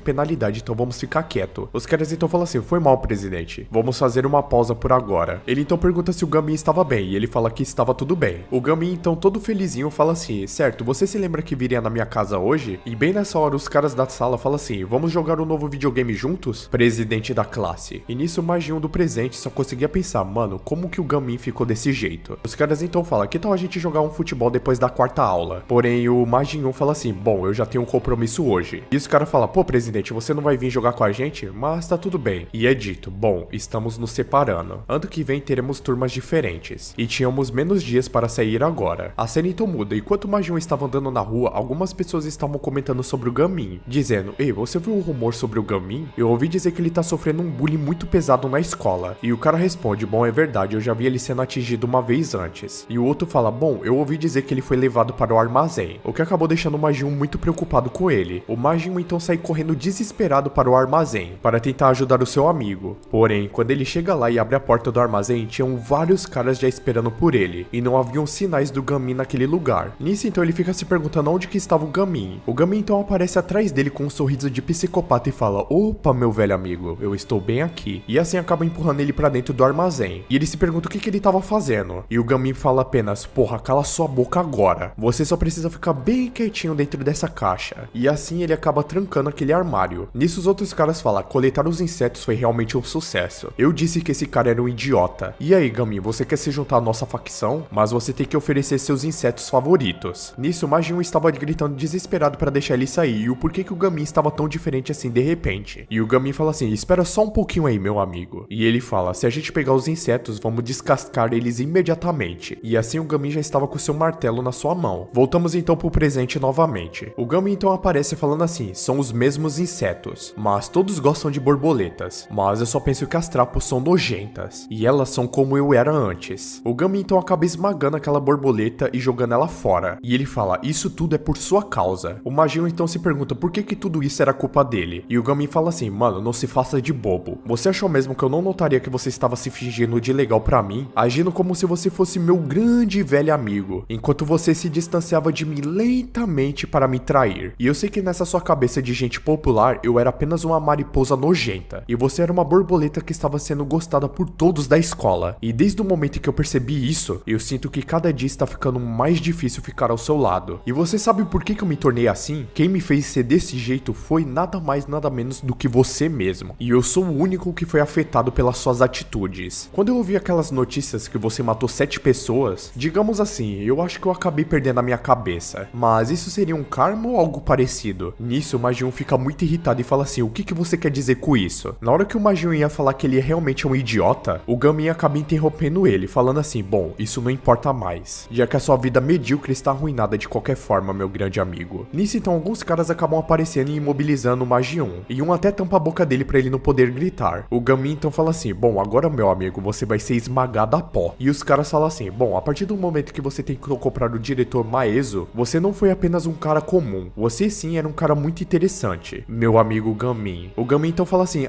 penalidade, então vamos ficar quieto. Os caras então falam assim, foi mal, presidente. Vamos fazer uma pausa por agora. Ele então pergunta se o Gamin estava bem, e ele fala que estava tudo bem. O Gamin então todo felizinho fala assim, certo, você se lembra que viria na minha casa hoje? E bem nessa hora os caras da sala falam assim, vamos jogar um novo videogame juntos? Presidente da classe. E nisso o Majin do presente só conseguia pensar, mano, como que o Gamin ficou desse jeito? Os caras então falam, que tal a gente jogar um futebol depois da quarta aula? Porém o Majin fala assim, bom, eu já tenho um compromisso hoje. E os caras falam, pô presidente, você não vai vir jogar com a gente? Mas tá tudo bem. E é dito, bom, estamos nos separando. Ano que vem teremos turmas diferentes. E tínhamos menos dias para sair agora. A cena então muda, enquanto o Majin estava andando na rua, algumas pessoas estavam comentando sobre o Gamin, dizendo, ei, você viu um rumor sobre o Gamin? Eu ouvi dizer que ele tá sofrendo um bullying muito pesado na escola. E o cara responde, bom, é verdade, eu já vi ele sendo atingido uma vez antes. E o outro fala, bom, eu ouvi dizer que ele foi levado para o armazém, o que acabou deixando o Majin muito preocupado com ele. O Majin então sai correndo desesperado para o armazém, para tentar ajudar o seu amigo. Porém, quando ele chega lá e abre a porta do armazém, tinham vários caras já esperando por ele, e não haviam sinais do Gamin naquele lugar. Nisso então ele fica se perguntando onde que estava o Gamin. O Gamin então aparece atrás dele com um sorriso de psicopata e fala, opa meu velho amigo, eu estou bem aqui. E assim acaba empurrando ele pra dentro do armazém. E ele se pergunta o que ele tava fazendo. E o Gamin fala apenas, porra, cala sua boca agora. Você só precisa ficar bem quietinho dentro dessa caixa. E assim ele acaba trancando aquele armário. Nisso os outros caras falam, coletar os insetos foi realmente um sucesso. Eu disse que esse cara era um idiota. E aí Gamin, você quer se juntar à nossa facção? Mas você tem que oferecer seus insetos favoritos. Nisso o Majin estava gritando desesperado pra deixar ele sair. E o porquê que o Gamin estava tão diferente assim de repente. E o Gamin fala assim, espera só um pouquinho aí meu amigo. E ele fala, se a gente pegar os insetos, vamos descascar eles imediatamente. E assim o Gamin já estava com seu martelo na sua mão. Voltamos então pro presente novamente. O Gamin então aparece falando assim, são os mesmos insetos, mas todos gostam de borboletas. Mas eu só penso que as trapos são nojentas. E elas são como eu era antes. O Gamin então acaba esmagando aquela borboleta e jogando ela fora. E ele fala, isso tudo é por sua causa. O Majin então se pergunta por que tudo isso era culpa dele. E o Gamin fala assim, mano, não se faça de bobo. Você achou mesmo que eu não notaria que você estava se fingindo de legal pra mim? Agindo como se você fosse meu grande e velho amigo, enquanto você se distanciava de mim lentamente para me trair. E eu sei que nessa sua cabeça de gente popular, eu era apenas uma mariposa nojenta. E você era uma borboleta que estava sendo gostada por todos da escola. E desde o momento que eu percebi isso, eu sinto que cada dia está ficando mais difícil ficar ao seu lado. E você sabe por que eu me tornei assim? Quem me fez ser desse jeito foi nada mais nada menos do que você mesmo. E eu sou o único que foi afetado pelas suas atitudes. Quando eu ouvi aquelas notícias que você matou 7 pessoas, digamos assim, eu acho que eu acabei perdendo a minha cabeça. Mas isso seria um karma ou algo parecido? parecido. Nisso, o Majin fica muito irritado e fala assim, o que você quer dizer com isso? Na hora que o Majin ia falar que ele realmente é um idiota, o Gamin acaba interrompendo ele, falando assim, bom, isso não importa mais, já que a sua vida medíocre está arruinada de qualquer forma, meu grande amigo. Nisso, então, alguns caras acabam aparecendo e imobilizando o Majin, e um até tampa a boca dele pra ele não poder gritar. O Gamin então fala assim, bom, agora meu amigo, você vai ser esmagado a pó. E os caras falam assim, bom, a partir do momento que você tentou comprar o diretor Maezo, você não foi apenas um cara comum, você sim era um cara muito interessante, meu amigo Gamin. O Gamin então fala assim,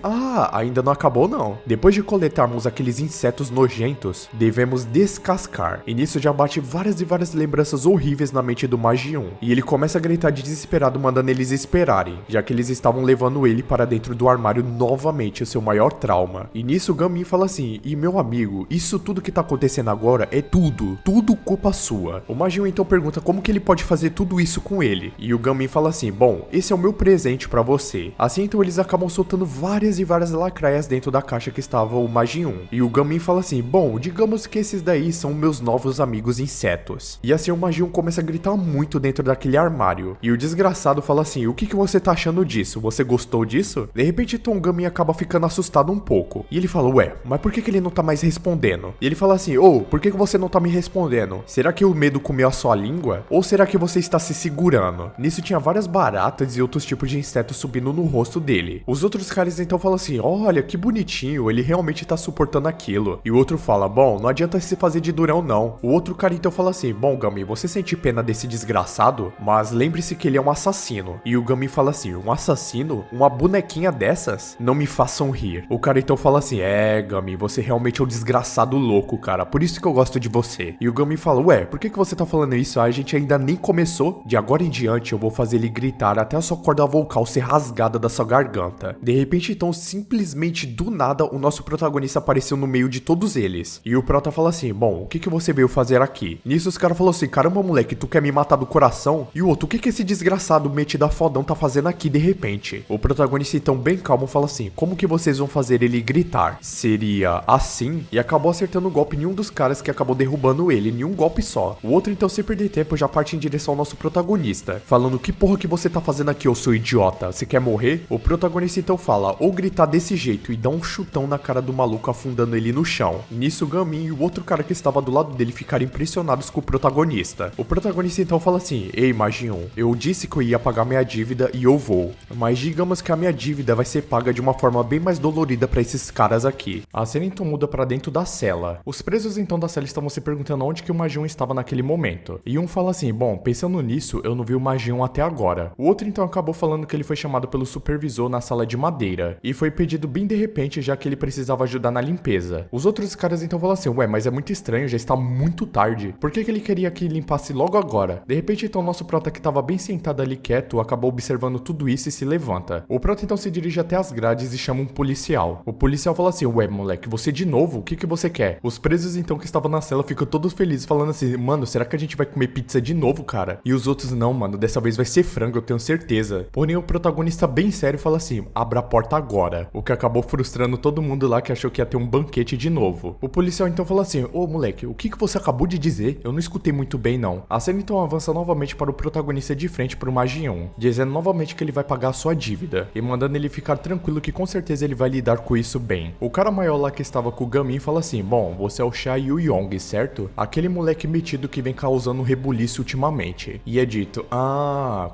ainda não acabou não. Depois de coletarmos aqueles insetos nojentos, devemos descascar. E nisso já bate várias e várias lembranças horríveis na mente do Majin, e ele começa a gritar de desesperado, mandando eles esperarem, já que eles estavam levando ele para dentro do armário novamente, o seu maior trauma. E nisso o Gamin fala assim, e meu amigo, isso tudo que tá acontecendo agora é tudo culpa sua. O Majin então pergunta como que ele pode fazer tudo isso com ele, e o Gamin fala assim, bom, esse é o meu presente pra você. Assim então eles acabam soltando várias e várias lacraias dentro da caixa que estava o Majin, e o Gamin fala assim, bom, digamos que esses daí são meus novos amigos insetos. E assim o Majin começa a gritar muito dentro daquele armário, e o desgraçado fala assim, o que você tá achando disso? Você gostou disso? De repente então o Gamin acaba ficando assustado um pouco, e ele fala, ué, mas por que ele não tá mais respondendo? E ele fala assim, por que você não tá me respondendo? Será que o medo comeu a sua língua? Ou será que você está se segurando? Nisso tinha várias baratas e outros tipos de insetos subindo no rosto dele. Os outros caras então falam assim, olha, que bonitinho, ele realmente tá suportando aquilo. E o outro fala, bom, não adianta se fazer de durão não. O outro cara então fala assim, bom, Gamin, você sente pena desse desgraçado? Mas lembre-se que ele é um assassino. E o Gamin fala assim, um assassino? Uma bonequinha dessas? Não me façam rir. O cara então fala assim, Gamin, você realmente é um desgraçado louco, cara, por isso que eu gosto de você. E o Gamin fala, ué, por que você tá falando isso? A gente ainda nem começou. De agora em diante eu vou fazer ele gritar até a sua corda vocal ser rasgada da sua garganta. De repente então, simplesmente do nada, o nosso protagonista apareceu no meio de todos eles. E o prota fala assim, bom, o que você veio fazer aqui? Nisso os caras falaram assim, caramba moleque, tu quer me matar do coração? E o outro, o que esse desgraçado metido a fodão tá fazendo aqui de repente? O protagonista então bem calmo fala assim, como que vocês vão fazer ele gritar? Seria assim? E acabou acertando o golpe em um dos caras que acabou derrubando ele em um golpe só. O outro então, sem perder tempo, já parte em direção ao nosso protagonista, falando, que porra que você tá fazendo aqui, ô seu idiota? Você quer morrer? O protagonista então fala, ou gritar desse jeito e dá um chutão na cara do maluco, afundando ele no chão. Nisso o Gamin e o outro cara que estava do lado dele ficaram impressionados com o protagonista. O protagonista então fala assim, ei Majin, eu disse que eu ia pagar minha dívida e eu vou, mas digamos que a minha dívida vai ser paga de uma forma bem mais dolorida pra esses caras aqui. A cena então muda pra dentro da cela. Os presos então da cela estavam se perguntando onde que o Majin estava naquele momento. E um fala assim, bom, pensando nisso, eu não vi o Majin até agora. O outro então acabou falando que ele foi chamado pelo supervisor na sala de madeira, e foi pedido bem de repente, já que ele precisava ajudar na limpeza. Os outros caras então falam assim, ué, mas é muito estranho, já está muito tarde. Por que ele queria que limpasse logo agora? De repente então nosso prota que estava bem sentado ali quieto, acabou observando tudo isso e se levanta. O prota então se dirige até as grades e chama um policial. O policial fala assim, ué moleque, você de novo? O que você quer? Os presos então que estavam na cela ficam todos felizes falando assim, mano, será que a gente vai comer pizza de novo, cara? E os outros, não, mano, dessa vez vai ser frango, eu tenho certeza. Porém o protagonista bem sério fala assim, abra a porta agora. O que acabou frustrando todo mundo lá que achou que ia ter um banquete de novo. O policial então fala assim, ô moleque, o que você acabou de dizer? Eu não escutei muito bem não. A cena então avança novamente para o protagonista de frente pro Majin, dizendo novamente que ele vai pagar a sua dívida, e mandando ele ficar tranquilo que com certeza ele vai lidar com isso bem. O cara maior lá que estava com o Gamin fala assim, bom, você é o Sha Yu-Yong, certo? Aquele moleque metido que vem causando rebuliço ultimamente. E é dito,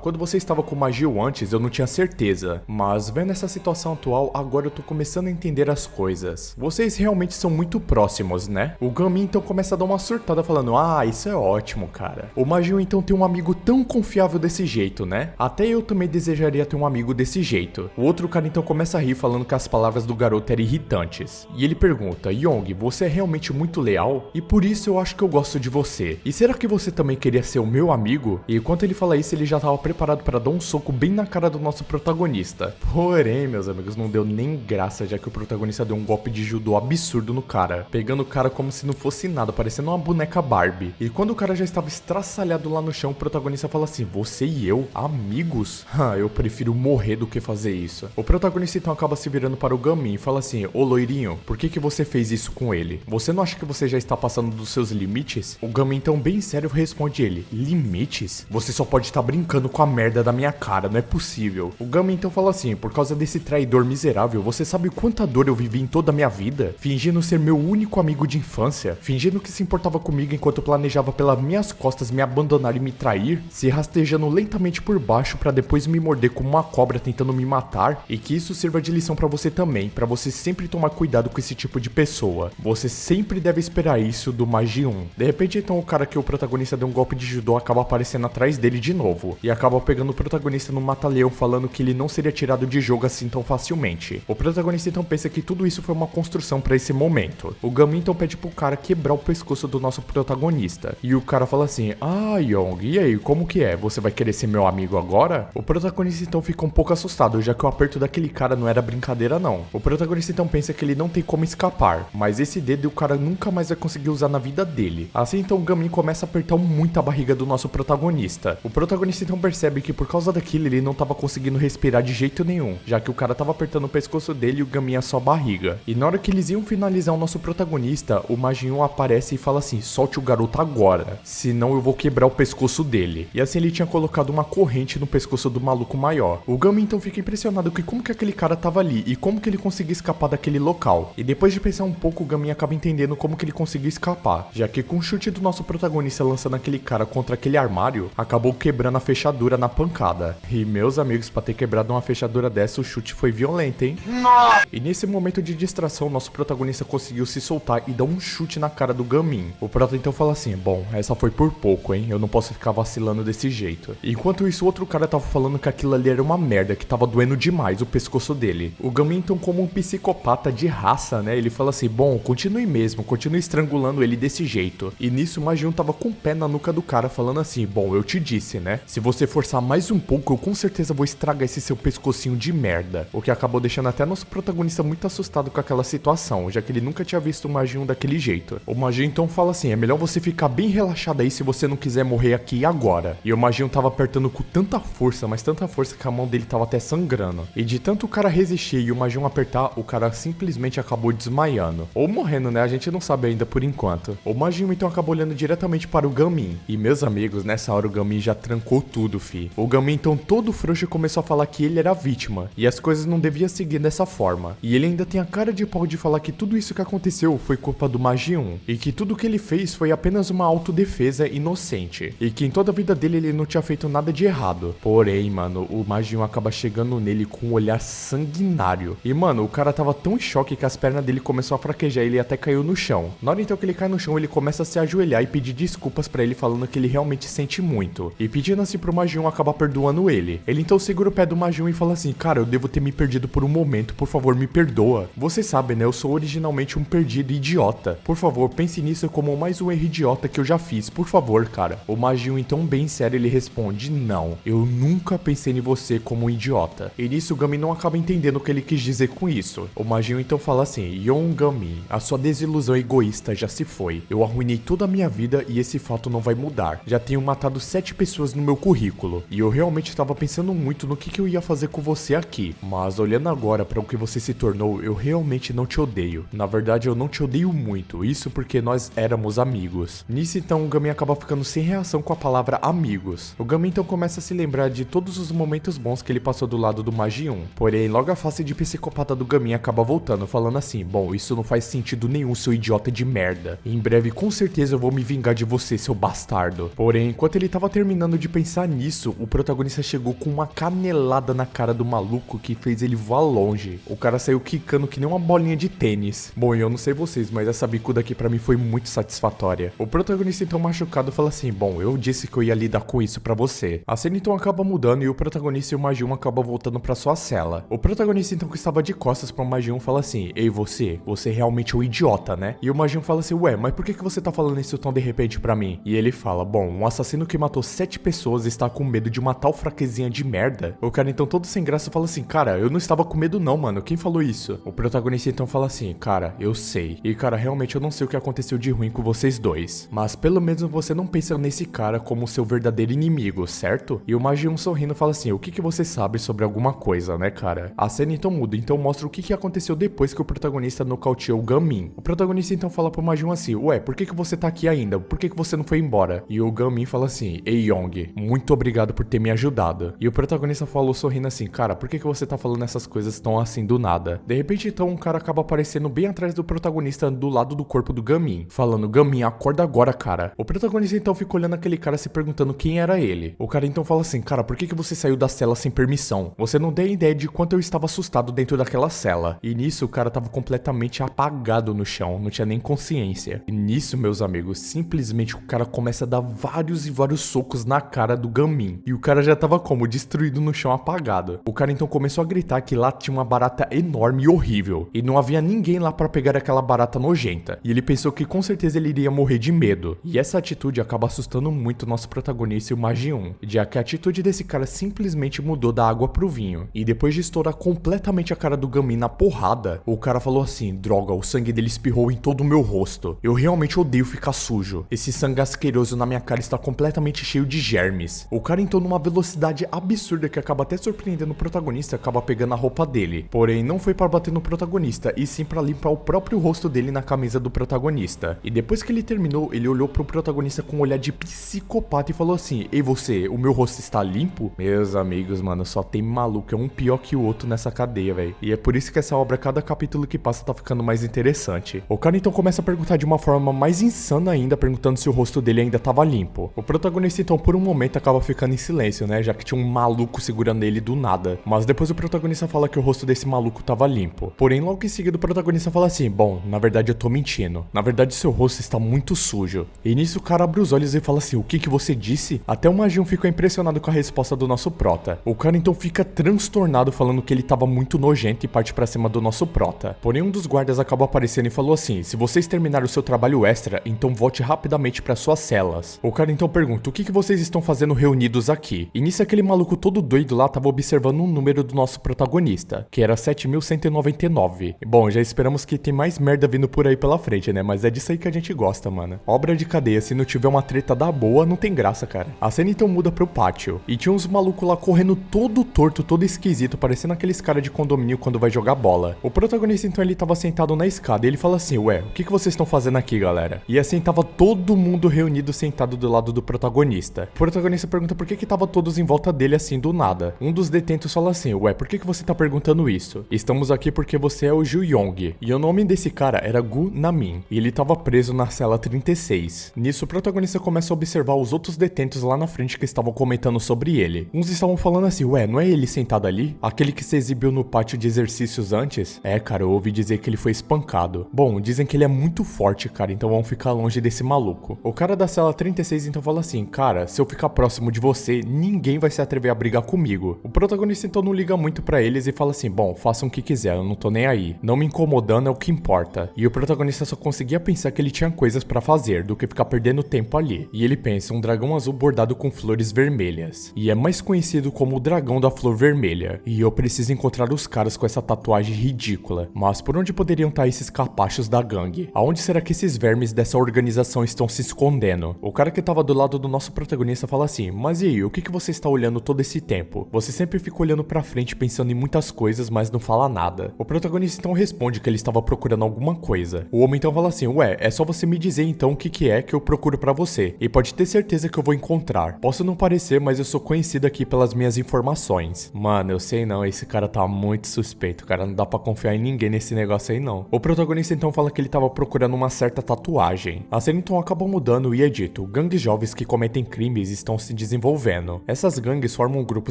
quando você estava com o Majin antes eu não tinha certeza, mas vendo essa situação atual, agora eu tô começando a entender as coisas. Vocês realmente são muito próximos, né? O Gamin então começa a dar uma surtada falando, isso é ótimo, cara. O Majin então tem um amigo tão confiável desse jeito, né? Até eu também desejaria ter um amigo desse jeito. O outro cara então começa a rir falando que as palavras do garoto eram irritantes. E ele pergunta, Yong, você é realmente muito leal? E por isso eu acho que eu gosto de você. E será que você também queria ser o meu amigo? E enquanto ele fala isso, ele já tava preparado para dar um soco bem na cara do nosso protagonista. Porém, meus amigos, não deu nem graça, já que o protagonista deu um golpe de judô absurdo no cara, pegando o cara como se não fosse nada, parecendo uma boneca Barbie. E quando o cara já estava estraçalhado lá no chão, o protagonista fala assim, você e eu, amigos? Eu prefiro morrer do que fazer isso. O protagonista então acaba se virando para o Gamin e fala assim, ô loirinho, por que você fez isso com ele? Você não acha que você já está passando dos seus limites? O Gamin então bem sério responde ele, limites? Você só pode estar brincando com a merda da minha cara, não é possível. O Gami então fala assim, por causa desse traidor miserável, você sabe quanta dor eu vivi em toda a minha vida? Fingindo ser meu único amigo de infância, fingindo que se importava comigo enquanto planejava pelas minhas costas me abandonar e me trair, se rastejando lentamente por baixo pra depois me morder como uma cobra tentando me matar, e que isso sirva de lição pra você também, pra você sempre tomar cuidado com esse tipo de pessoa. Você sempre deve esperar isso do Magi 1. De repente então o cara que o protagonista deu um golpe de judô acaba aparecendo atrás dele de novo, e acaba pegando o protagonista no mata-leão falando que ele não seria tirado de jogo assim tão facilmente. O protagonista então pensa que tudo isso foi uma construção pra esse momento. O Gami então pede pro cara quebrar o pescoço do nosso protagonista, e o cara fala assim, ah Yong, e aí, como que é? Você vai querer ser meu amigo agora? O protagonista então fica um pouco assustado, já que o aperto daquele cara não era brincadeira não. O protagonista então pensa que ele não tem como escapar, mas esse dedo o cara nunca mais vai conseguir usar na vida dele. Assim então o Gami começa a apertar muito a barriga do nosso protagonista. O protagonista então percebe que por causa daquilo ele não tava conseguindo respirar de jeito nenhum, já que o cara tava apertando o pescoço dele e o Gami a sua barriga. E na hora que eles iam finalizar o nosso protagonista, o Magi 1 aparece e fala assim, solte o garoto agora, senão eu vou quebrar o pescoço dele. E assim ele tinha colocado uma corrente no pescoço do maluco maior. O Gami então fica impressionado que como que aquele cara tava ali e como que ele conseguia escapar daquele local. E depois de pensar um pouco, o Gami acaba entendendo como que ele conseguiu escapar, já que com o chute do nosso protagonista lançando aquele cara contra aquele armário, acabou quebrando a fechadura na pancada. E meus amigos, pra ter quebrado uma fechadura dessa, o chute foi violento, hein? Nossa! E nesse momento de distração, nosso protagonista conseguiu se soltar e dar um chute na cara do Gamin. O prota então fala assim, bom, essa foi por pouco, hein? Eu não posso ficar vacilando desse jeito. Enquanto isso, outro cara tava falando que aquilo ali era uma merda, que tava doendo demais o pescoço dele. O Gamin então, como um psicopata de raça, né? Ele fala assim, bom, continue mesmo, continue estrangulando ele desse jeito. E nisso o Magi 1 tava com o pé na nuca do cara falando assim, bom, eu te disse, né? Se você forçar mais um pouco, eu com certeza vou estragar esse seu pescocinho de merda. O que acabou deixando até nosso protagonista muito assustado com aquela situação, já que ele nunca tinha visto o Magi 1 daquele jeito. O Magi então fala assim, é melhor você ficar bem relaxado aí se você não quiser morrer aqui e agora. E o Magi 1 tava apertando com tanta força, mas tanta força que a mão dele tava até sangrando. E de tanto o cara resistir e o Magi 1 apertar, o cara simplesmente acabou desmaiando. Ou morrendo, né? A gente não sabe ainda por enquanto. O Magi 1 então acabou olhando diretamente para o Gamin. E meus amigos, nessa hora o Gamin já trancou tudo, fi. O Gamin então todo frouxo começou a falar que ele era a vítima. E as coisas não deviam seguir dessa forma. E ele ainda tem a cara de pau de falar que tudo isso que aconteceu foi culpa do Magi 1. E que tudo que ele fez foi apenas uma autodefesa inocente. E que em toda a vida dele ele não tinha feito nada de errado. Porém, mano, o Magi 1 acaba chegando nele com um olhar sanguinário. E, mano, o cara tava tão em choque que as pernas dele começou a fraquejar e ele até caiu no chão. Na hora então que ele cai no chão, ele começa a se ajoelhar e pedir desculpas pra ele, falando que ele realmente sente muito. E pedindo assim pro Magi 1 acabar perdoando ele. Ele então segura o pé do Magi 1 e fala assim, cara, eu devo ter me perdido por um momento, por favor, me perdoa. Você sabe, né, eu sou originalmente um perdido idiota. Por favor, pense nisso como mais um erro idiota que eu já fiz, por favor, cara. O Magi 1 então bem sério, ele responde, não, eu nunca pensei em você como um idiota. E nisso o Gami não acaba entendendo o que ele quis dizer com isso. O Magi 1 então fala assim, Yon Gami, a sua desilusão egoísta já se foi. Eu arruinei toda a minha vida e esse fato não vai mudar. Já tenho matado 7 pessoas no meu currículo. E eu realmente estava pensando muito no que eu ia fazer com você aqui. Mas olhando agora para o que você se tornou, eu realmente não te odeio. Na verdade, eu não te odeio muito. Isso porque nós éramos amigos. Nisso então o Gami acaba ficando sem reação com a palavra amigos. O Gami então começa a se lembrar de todos os momentos bons que ele passou do lado do Magi 1. Porém, logo a face de psicopata do Gami acaba voltando, falando assim, bom, isso não faz sentido nenhum, seu idiota de merda. Em breve, com certeza, eu vou me vingar de você, seu bastardo. Porém, enquanto ele tava terminando de pensar nisso, o protagonista chegou com uma canelada na cara do maluco que fez ele voar longe. O cara saiu quicando que nem uma bolinha de tênis. Bom, eu não sei vocês, mas essa bicuda aqui pra mim foi muito satisfatória. O protagonista então machucado fala assim, bom, eu disse que eu ia lidar com isso pra você. A cena então acaba mudando e o protagonista e o Magi 1 acabam voltando pra sua cela. O protagonista então que estava de costas pro Magi 1 fala assim, ei você realmente é um idiota, né? E o Magi 1 fala assim, ué, mas por que você tá falando isso tão de repente pra mim? E ele fala, bom, um assassino que matou 7 pessoas está com medo de uma tal fraquezinha de merda. O cara então todo sem graça fala assim, cara, eu não estava com medo não, mano, quem falou isso? O protagonista então fala assim, cara, eu sei. E cara, realmente eu não sei o que aconteceu de ruim com vocês dois. Mas pelo menos você não pensa nesse cara como seu verdadeiro inimigo, certo? E o Magi 1 sorrindo fala assim, o que você sabe sobre alguma coisa, né, cara? A cena então muda, então mostra o que aconteceu depois que o protagonista nocauteou o Gamin. O protagonista então fala pro Magi 1 assim, ué, por que você tá aqui ainda? Por que você não foi embora? E o Gamin fala assim, ei Yong, muito obrigado por ter me ajudado. E o protagonista falou sorrindo assim, cara, por que você tá falando essas coisas tão assim do nada? De repente, então, um cara acaba aparecendo bem atrás do protagonista do lado do corpo do Gamin, falando, Gamin, acorda agora, cara. O protagonista então fica olhando aquele cara se perguntando quem era ele. O cara então fala assim, cara, por que você saiu da cela sem permissão? Você não tem ideia de quanto eu estava assustado dentro daquela cela. E nisso, o cara tava completamente apagado no chão, não tinha nem consciência. E nisso, meus amigos, simplesmente o cara começa a dar vários e vários socos na cara do Gamin. E o cara já tava como? Destruído no chão, apagado. O cara então começou a gritar que lá tinha uma barata enorme e horrível. E não havia ninguém lá pra pegar aquela barata nojenta. E ele pensou que com certeza ele iria morrer de medo. E essa atitude acaba assustando muito o nosso protagonista e o Magi-1, já que a atitude desse cara simplesmente mudou da água pro vinho. E depois de estourar completamente a cara do Gamin na porrada, o cara falou assim, droga, o sangue dele espirrou em todo o meu rosto. Eu realmente odeio ficar sujo. Esse sangue asqueroso na minha cara está completamente cheio de germes. O cara então numa velocidade absurda que acaba até surpreendendo o protagonista, acaba pegando a roupa dele. Porém, não foi para bater no protagonista, e sim para limpar o próprio rosto dele na camisa do protagonista. E depois que ele terminou, ele olhou pro protagonista com um olhar de psicopata e falou assim, ei você, o meu rosto está limpo? Meus amigos, mano, só tem maluco, é um pior que o outro nessa cadeia, velho. E é por isso que essa obra, cada capítulo que passa, tá ficando mais interessante. O cara então começa a perguntar de uma forma mais insana ainda, perguntando se o rosto dele ainda tava limpo. O protagonista então por um momento acaba ficando em silêncio, né, já que tinha um maluco segurando ele do nada. Mas depois o protagonista fala que o rosto desse maluco tava limpo. Porém, logo em seguida o protagonista fala assim, bom, na verdade eu tô mentindo. Na verdade seu rosto está muito sujo. E nisso o cara abre os olhos e fala assim, o que você disse? Até o Magi-1 ficou impressionado com a resposta do nosso prota. O cara então fica transtornado falando que ele tava muito nojento e parte pra cima do nosso prota. Porém, um dos guardas acabou aparecendo e falou assim, se vocês terminaram o seu trabalho extra, então volte rapidamente para suas celas. O cara então pergunta, o que vocês estão fazendo reunidos aqui? E nisso aquele maluco todo doido lá tava observando um número do nosso protagonista, que era 7.199. Bom, já esperamos que tem mais merda vindo por aí pela frente, né? Mas é disso aí que a gente gosta, mano. Obra de cadeia, se não tiver uma treta da boa, não tem graça, cara. A cena então muda pro pátio, e tinha uns malucos lá correndo todo torto, todo esquisito, parecendo aqueles caras de condomínio quando vai jogar bola. O protagonista então ele tava sentado na escada e ele fala assim, ué, o que vocês estão fazendo aqui, galera? E assim tava todo mundo reunido sentado do lado do protagonista. O protagonista pergunta por que tava todos em volta dele assim do nada. Um dos detentos fala assim, ué, por que você tá perguntando isso? Estamos aqui porque você é o Ju Yong. E o nome desse cara era Gu Namin. E ele tava preso na cela 36. Nisso o protagonista começa a observar os outros detentos lá na frente que estavam comentando sobre ele. Uns estavam falando assim, ué, não é ele sentado ali? Aquele que se exibiu no pátio de exercícios antes? É, cara, eu ouvi dizer que ele foi espancado. Bom, dizem que ele é muito forte, cara, então vamos ficar longe desse maluco. O cara da cela 36 então fala assim, cara, se eu ficar próximo de você, ninguém vai se atrever a brigar comigo. O protagonista então não liga muito pra eles e fala assim, bom, façam o que quiser, eu não tô nem aí. Não me incomodando é o que importa. E o protagonista só conseguia pensar que ele tinha coisas pra fazer do que ficar perdendo tempo ali. E ele pensa, um dragão azul bordado com flores vermelhas. E é mais conhecido como o dragão da flor vermelha. E eu preciso encontrar os caras com essa tatuagem ridícula. Mas por onde poderiam estar esses capachos da gangue? Aonde será que esses vermes dessa organização estão se escondendo? O cara que tava do lado do nosso protagonista fala assim, mas e aí, o que você está olhando todo esse tempo? Você sempre fica olhando pra frente pensando em muitas coisas, mas não fala nada. O protagonista então responde que ele estava procurando alguma coisa. O homem então fala assim, ué, é só você me dizer então o que é que eu procuro pra você. E pode ter certeza que eu vou encontrar. Posso não parecer, mas eu sou conhecido aqui pelas minhas informações. Mano, eu sei não, esse cara tá muito suspeito, cara, não dá pra confiar em ninguém nesse negócio aí não. O protagonista então fala que ele tava procurando uma certa tatuagem. A cena então acaba mudando e é dito, gangues jovens que cometem crimes estão se desenvolvendo. Essas gangues formam um grupo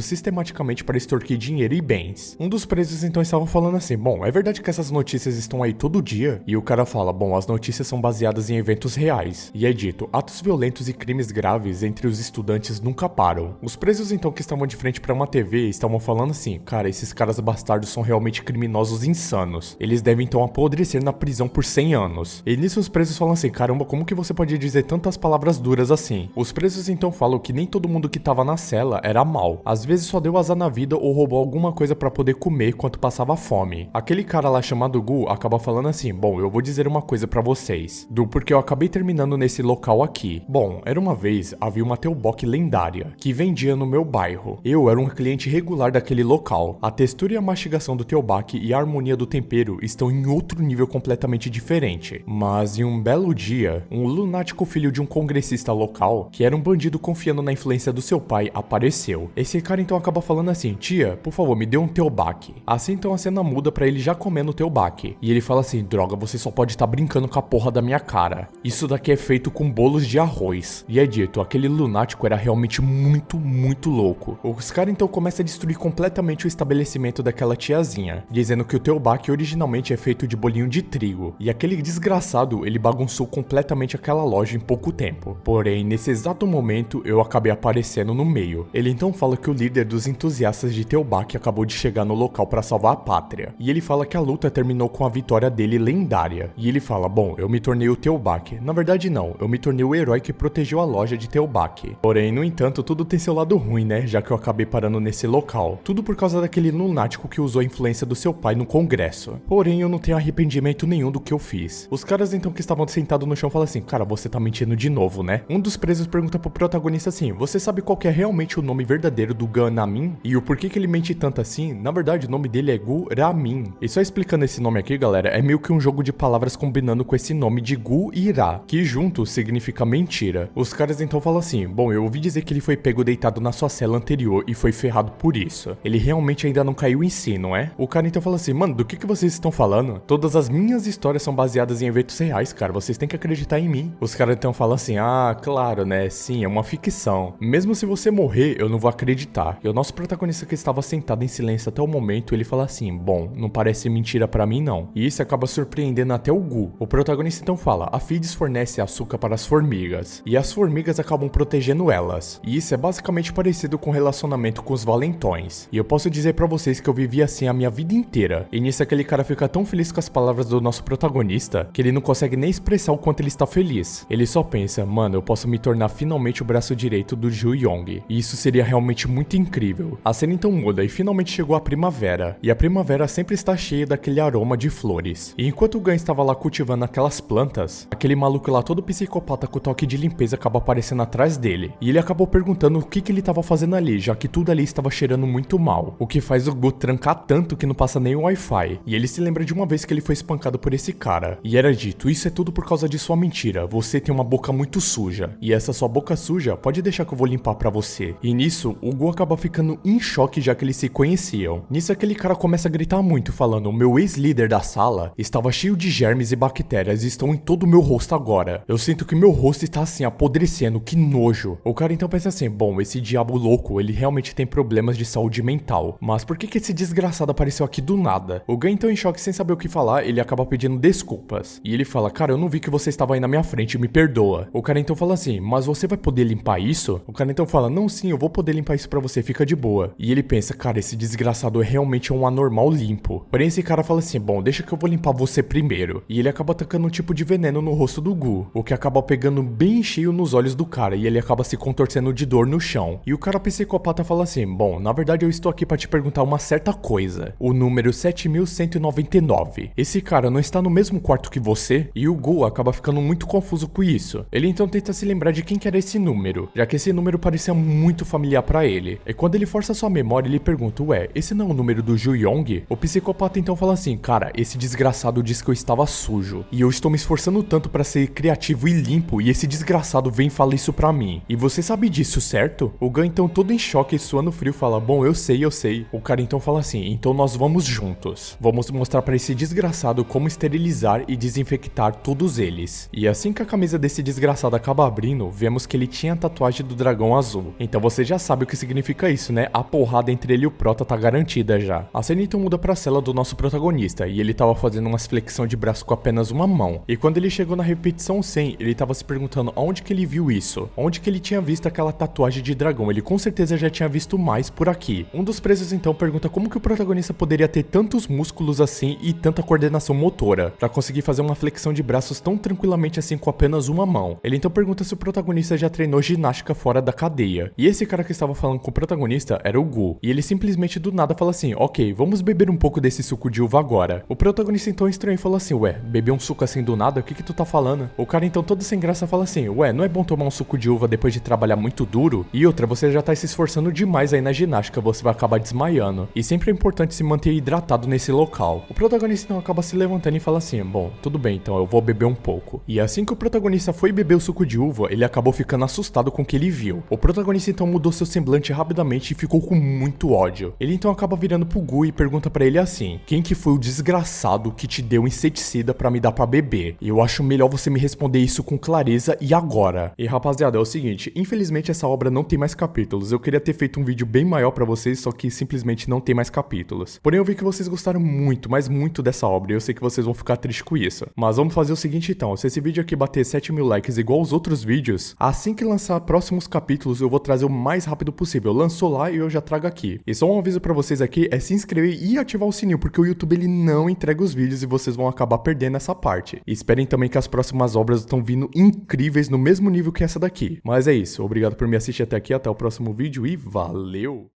sistematicamente para extorquir dinheiro e bens. Um dos presos então estava falando assim, bom, é verdade que essas notícias estão aí todo dia? E o cara fala, bom, as notícias são baseadas em eventos reais. E é dito, atos violentos e crimes graves entre os estudantes nunca param. Os presos então que estavam de frente para uma TV estavam falando assim, cara, esses caras bastardos são realmente criminosos insanos. Eles devem então apodrecer na prisão por 100 anos. E nisso os presos falam assim, caramba, como que você pode dizer tantas palavras duras assim? Os presos então falam que nem todo mundo que tava na cela era mal. Às vezes só deu azar na vida ou roubou alguma coisa pra poder comer enquanto passava fome. Aquele cara lá chamado Gu acaba falando assim, bom, eu vou dizer uma coisa pra vocês. Porque eu acabei terminando nesse local aqui. Bom, era uma vez, havia uma Teubok lendária, que vendia no meu bairro. Eu era um cliente regular daquele local. A textura e a mastigação do Teubok e a harmonia do tempero estão em outro nível completamente diferente. Mas em um belo dia, um lunático filho de um congressista local, que era um bandido confiando na influência influência do seu pai apareceu. Esse cara então acaba falando assim: tia, por favor, me dê um teobaki. Assim então a cena muda pra ele já comendo o teobaki. E ele fala assim: droga, você só pode estar brincando com a porra da minha cara. Isso daqui é feito com bolos de arroz. E é dito, aquele lunático era realmente muito louco. Os caras então começam a destruir completamente o estabelecimento daquela tiazinha, dizendo que o teobaki originalmente é feito de bolinho de trigo. E aquele desgraçado, ele bagunçou completamente aquela loja em pouco tempo. Porém, nesse exato momento, eu acabei aparecendo no meio. Ele então fala que o líder dos entusiastas de teobaki acabou de chegar no local para salvar a pátria. E ele fala que a luta terminou com a vitória dele lendária. E ele fala: bom, eu me tornei o teobaki. Na verdade não, eu me tornei o herói que protegeu a loja de teobaki. Porém, no entanto, tudo tem seu lado ruim, né? Já que eu acabei parando nesse local. Tudo por causa daquele lunático que usou a influência do seu pai no congresso. Porém, eu não tenho arrependimento nenhum do que eu fiz. Os caras então que estavam sentados no chão falam assim: cara, você tá mentindo de novo, né? Um dos presos pergunta pro protagonista assim: você sabe qual que é realmente o nome verdadeiro do Ganamin? E o porquê que ele mente tanto assim? Na verdade, o nome dele é Gu Ramin. E só explicando esse nome aqui, galera, é meio que um jogo de palavras combinando com esse nome de Gu e Ra, que juntos significa mentira. Os caras então falam assim: bom, eu ouvi dizer que ele foi pego deitado na sua cela anterior e foi ferrado por isso. Ele realmente ainda não caiu em si, não é? O cara então fala assim: mano, do que vocês estão falando? Todas as minhas histórias são baseadas em eventos reais, cara, vocês têm que acreditar em mim. Os caras então falam assim: ah, claro, né, sim, é uma ficção. Mesmo se você morrer, eu não vou acreditar. E o nosso protagonista, que estava sentado em silêncio até o momento, ele fala assim: bom, não parece mentira pra mim não. E isso acaba surpreendendo até o Gu. O protagonista então fala: a Fides fornece açúcar para as formigas, e as formigas acabam protegendo elas. E isso é basicamente parecido com o relacionamento com os valentões. E eu posso dizer pra vocês que eu vivi assim a minha vida inteira. E nisso aquele cara fica tão feliz com as palavras do nosso protagonista, que ele não consegue nem expressar o quanto ele está feliz. Ele só pensa: mano, eu posso me tornar finalmente o braço direito do Ju Yong. E isso seria realmente muito incrível. A cena então muda e finalmente chegou a primavera. E a primavera sempre está cheia daquele aroma de flores. E enquanto o Gun estava lá cultivando aquelas plantas, aquele maluco lá todo psicopata com toque de limpeza acaba aparecendo atrás dele. E ele acabou perguntando o que ele estava fazendo ali, já que tudo ali estava cheirando muito mal. O que faz o Gu trancar tanto que não passa nem o Wi-Fi. E ele se lembra de uma vez que ele foi espancado por esse cara. E era dito: isso é tudo por causa de sua mentira. Você tem uma boca muito suja. E essa sua boca suja, pode deixar que eu vou limpar pra você. E nisso, o Gu acaba ficando em choque, já que eles se conheciam. Nisso aquele cara começa a gritar muito, falando: o meu ex-líder da sala estava cheio de germes e bactérias e estão em todo o meu rosto agora. Eu sinto que meu rosto está assim, apodrecendo, que nojo. O cara então pensa assim: bom, esse diabo louco, ele realmente tem problemas de saúde mental. Mas por que esse desgraçado apareceu aqui do nada? O Gun então em choque, sem saber o que falar, ele acaba pedindo desculpas. E ele fala: cara, eu não vi que você estava aí na minha frente, me perdoa. O cara então fala assim: mas você vai poder limpar isso? O cara então fala: não, sim, eu vou poder limpar isso pra você, fica de boa. E ele pensa: cara, esse desgraçado é realmente um anormal limpo. Porém esse cara fala assim: bom, deixa que eu vou limpar você primeiro. E ele acaba atacando um tipo de veneno no rosto do Gu, o que acaba pegando bem cheio nos olhos do cara, e ele acaba se contorcendo de dor no chão. E o cara psicopata fala assim: bom, na verdade eu estou aqui pra te perguntar uma certa coisa. O número 7199. Esse cara não está no mesmo quarto que você? E o Gu acaba ficando muito confuso com isso. Ele então tenta se lembrar de quem que era esse número, já que esse número parecia muito familiar pra ele. E quando ele força sua memória, ele pergunta: ué, esse não é o número do Ju Yong? O psicopata então fala assim: cara, esse desgraçado disse que eu estava sujo. E eu estou me esforçando tanto pra ser criativo e limpo, e esse desgraçado vem falar isso pra mim. E você sabe disso, certo? O Gun então todo em choque e suando frio fala: bom, eu sei. O cara então fala assim: então nós vamos juntos. Vamos mostrar pra esse desgraçado como esterilizar e desinfectar todos eles. E assim que a camisa desse desgraçado acaba abrindo, vemos que ele tinha a tatuagem do dragão azul. Então você já sabe o que significa isso, né? A porrada entre ele e o Prota tá garantida já. A cena então muda pra cela do nosso protagonista, e ele tava fazendo umas flexão de braço com apenas uma mão. E quando ele chegou na repetição 100, ele tava se perguntando onde que ele viu isso, onde que ele tinha visto aquela tatuagem de dragão. Ele com certeza já tinha visto mais por aqui. Um dos presos então pergunta como que o protagonista poderia ter tantos músculos assim e tanta coordenação motora pra conseguir fazer uma flexão de braços tão tranquilamente assim com apenas uma mão. Ele então pergunta se o protagonista já treinou ginástica fora da cadeia. E esse cara que estava falando com o protagonista era o Gu. E ele simplesmente do nada fala assim: ok, vamos beber um pouco desse suco de uva agora. O protagonista então estranho e fala assim: ué, beber um suco assim do nada? O que tu tá falando? O cara então todo sem graça fala assim: ué, não é bom tomar um suco de uva depois de trabalhar muito duro? E outra, você já tá se esforçando demais aí na ginástica, você vai acabar desmaiando. E sempre é importante se manter hidratado nesse local. O protagonista então acaba se levantando e fala assim: bom, tudo bem, então eu vou beber um pouco. E assim que o protagonista foi beber o suco de uva, ele acabou ficando assustado com o que ele viu. conseguiu. O protagonista então mudou seu semblante rapidamente e ficou com muito ódio. Ele então acaba virando pro Gu e pergunta pra ele assim: quem que foi o desgraçado que te deu inseticida pra me dar pra beber? E eu acho melhor você me responder isso com clareza e agora. E rapaziada, é o seguinte, infelizmente essa obra não tem mais capítulos. Eu queria ter feito um vídeo bem maior pra vocês, só que simplesmente não tem mais capítulos. Porém eu vi que vocês gostaram muito, mas muito dessa obra, e eu sei que vocês vão ficar tristes com isso. Mas vamos fazer o seguinte então, se esse vídeo aqui bater 7.000 likes igual os outros vídeos, assim que lançar próximos capítulos eu vou trazer o mais rápido possível. Lançou lá e eu já trago aqui. E só um aviso pra vocês aqui é se inscrever e ativar o sininho, porque o YouTube ele não entrega os vídeos e vocês vão acabar perdendo essa parte. E esperem também que as próximas obras estão vindo incríveis no mesmo nível que essa daqui. Mas é isso, obrigado por me assistir até aqui, até o próximo vídeo e valeu!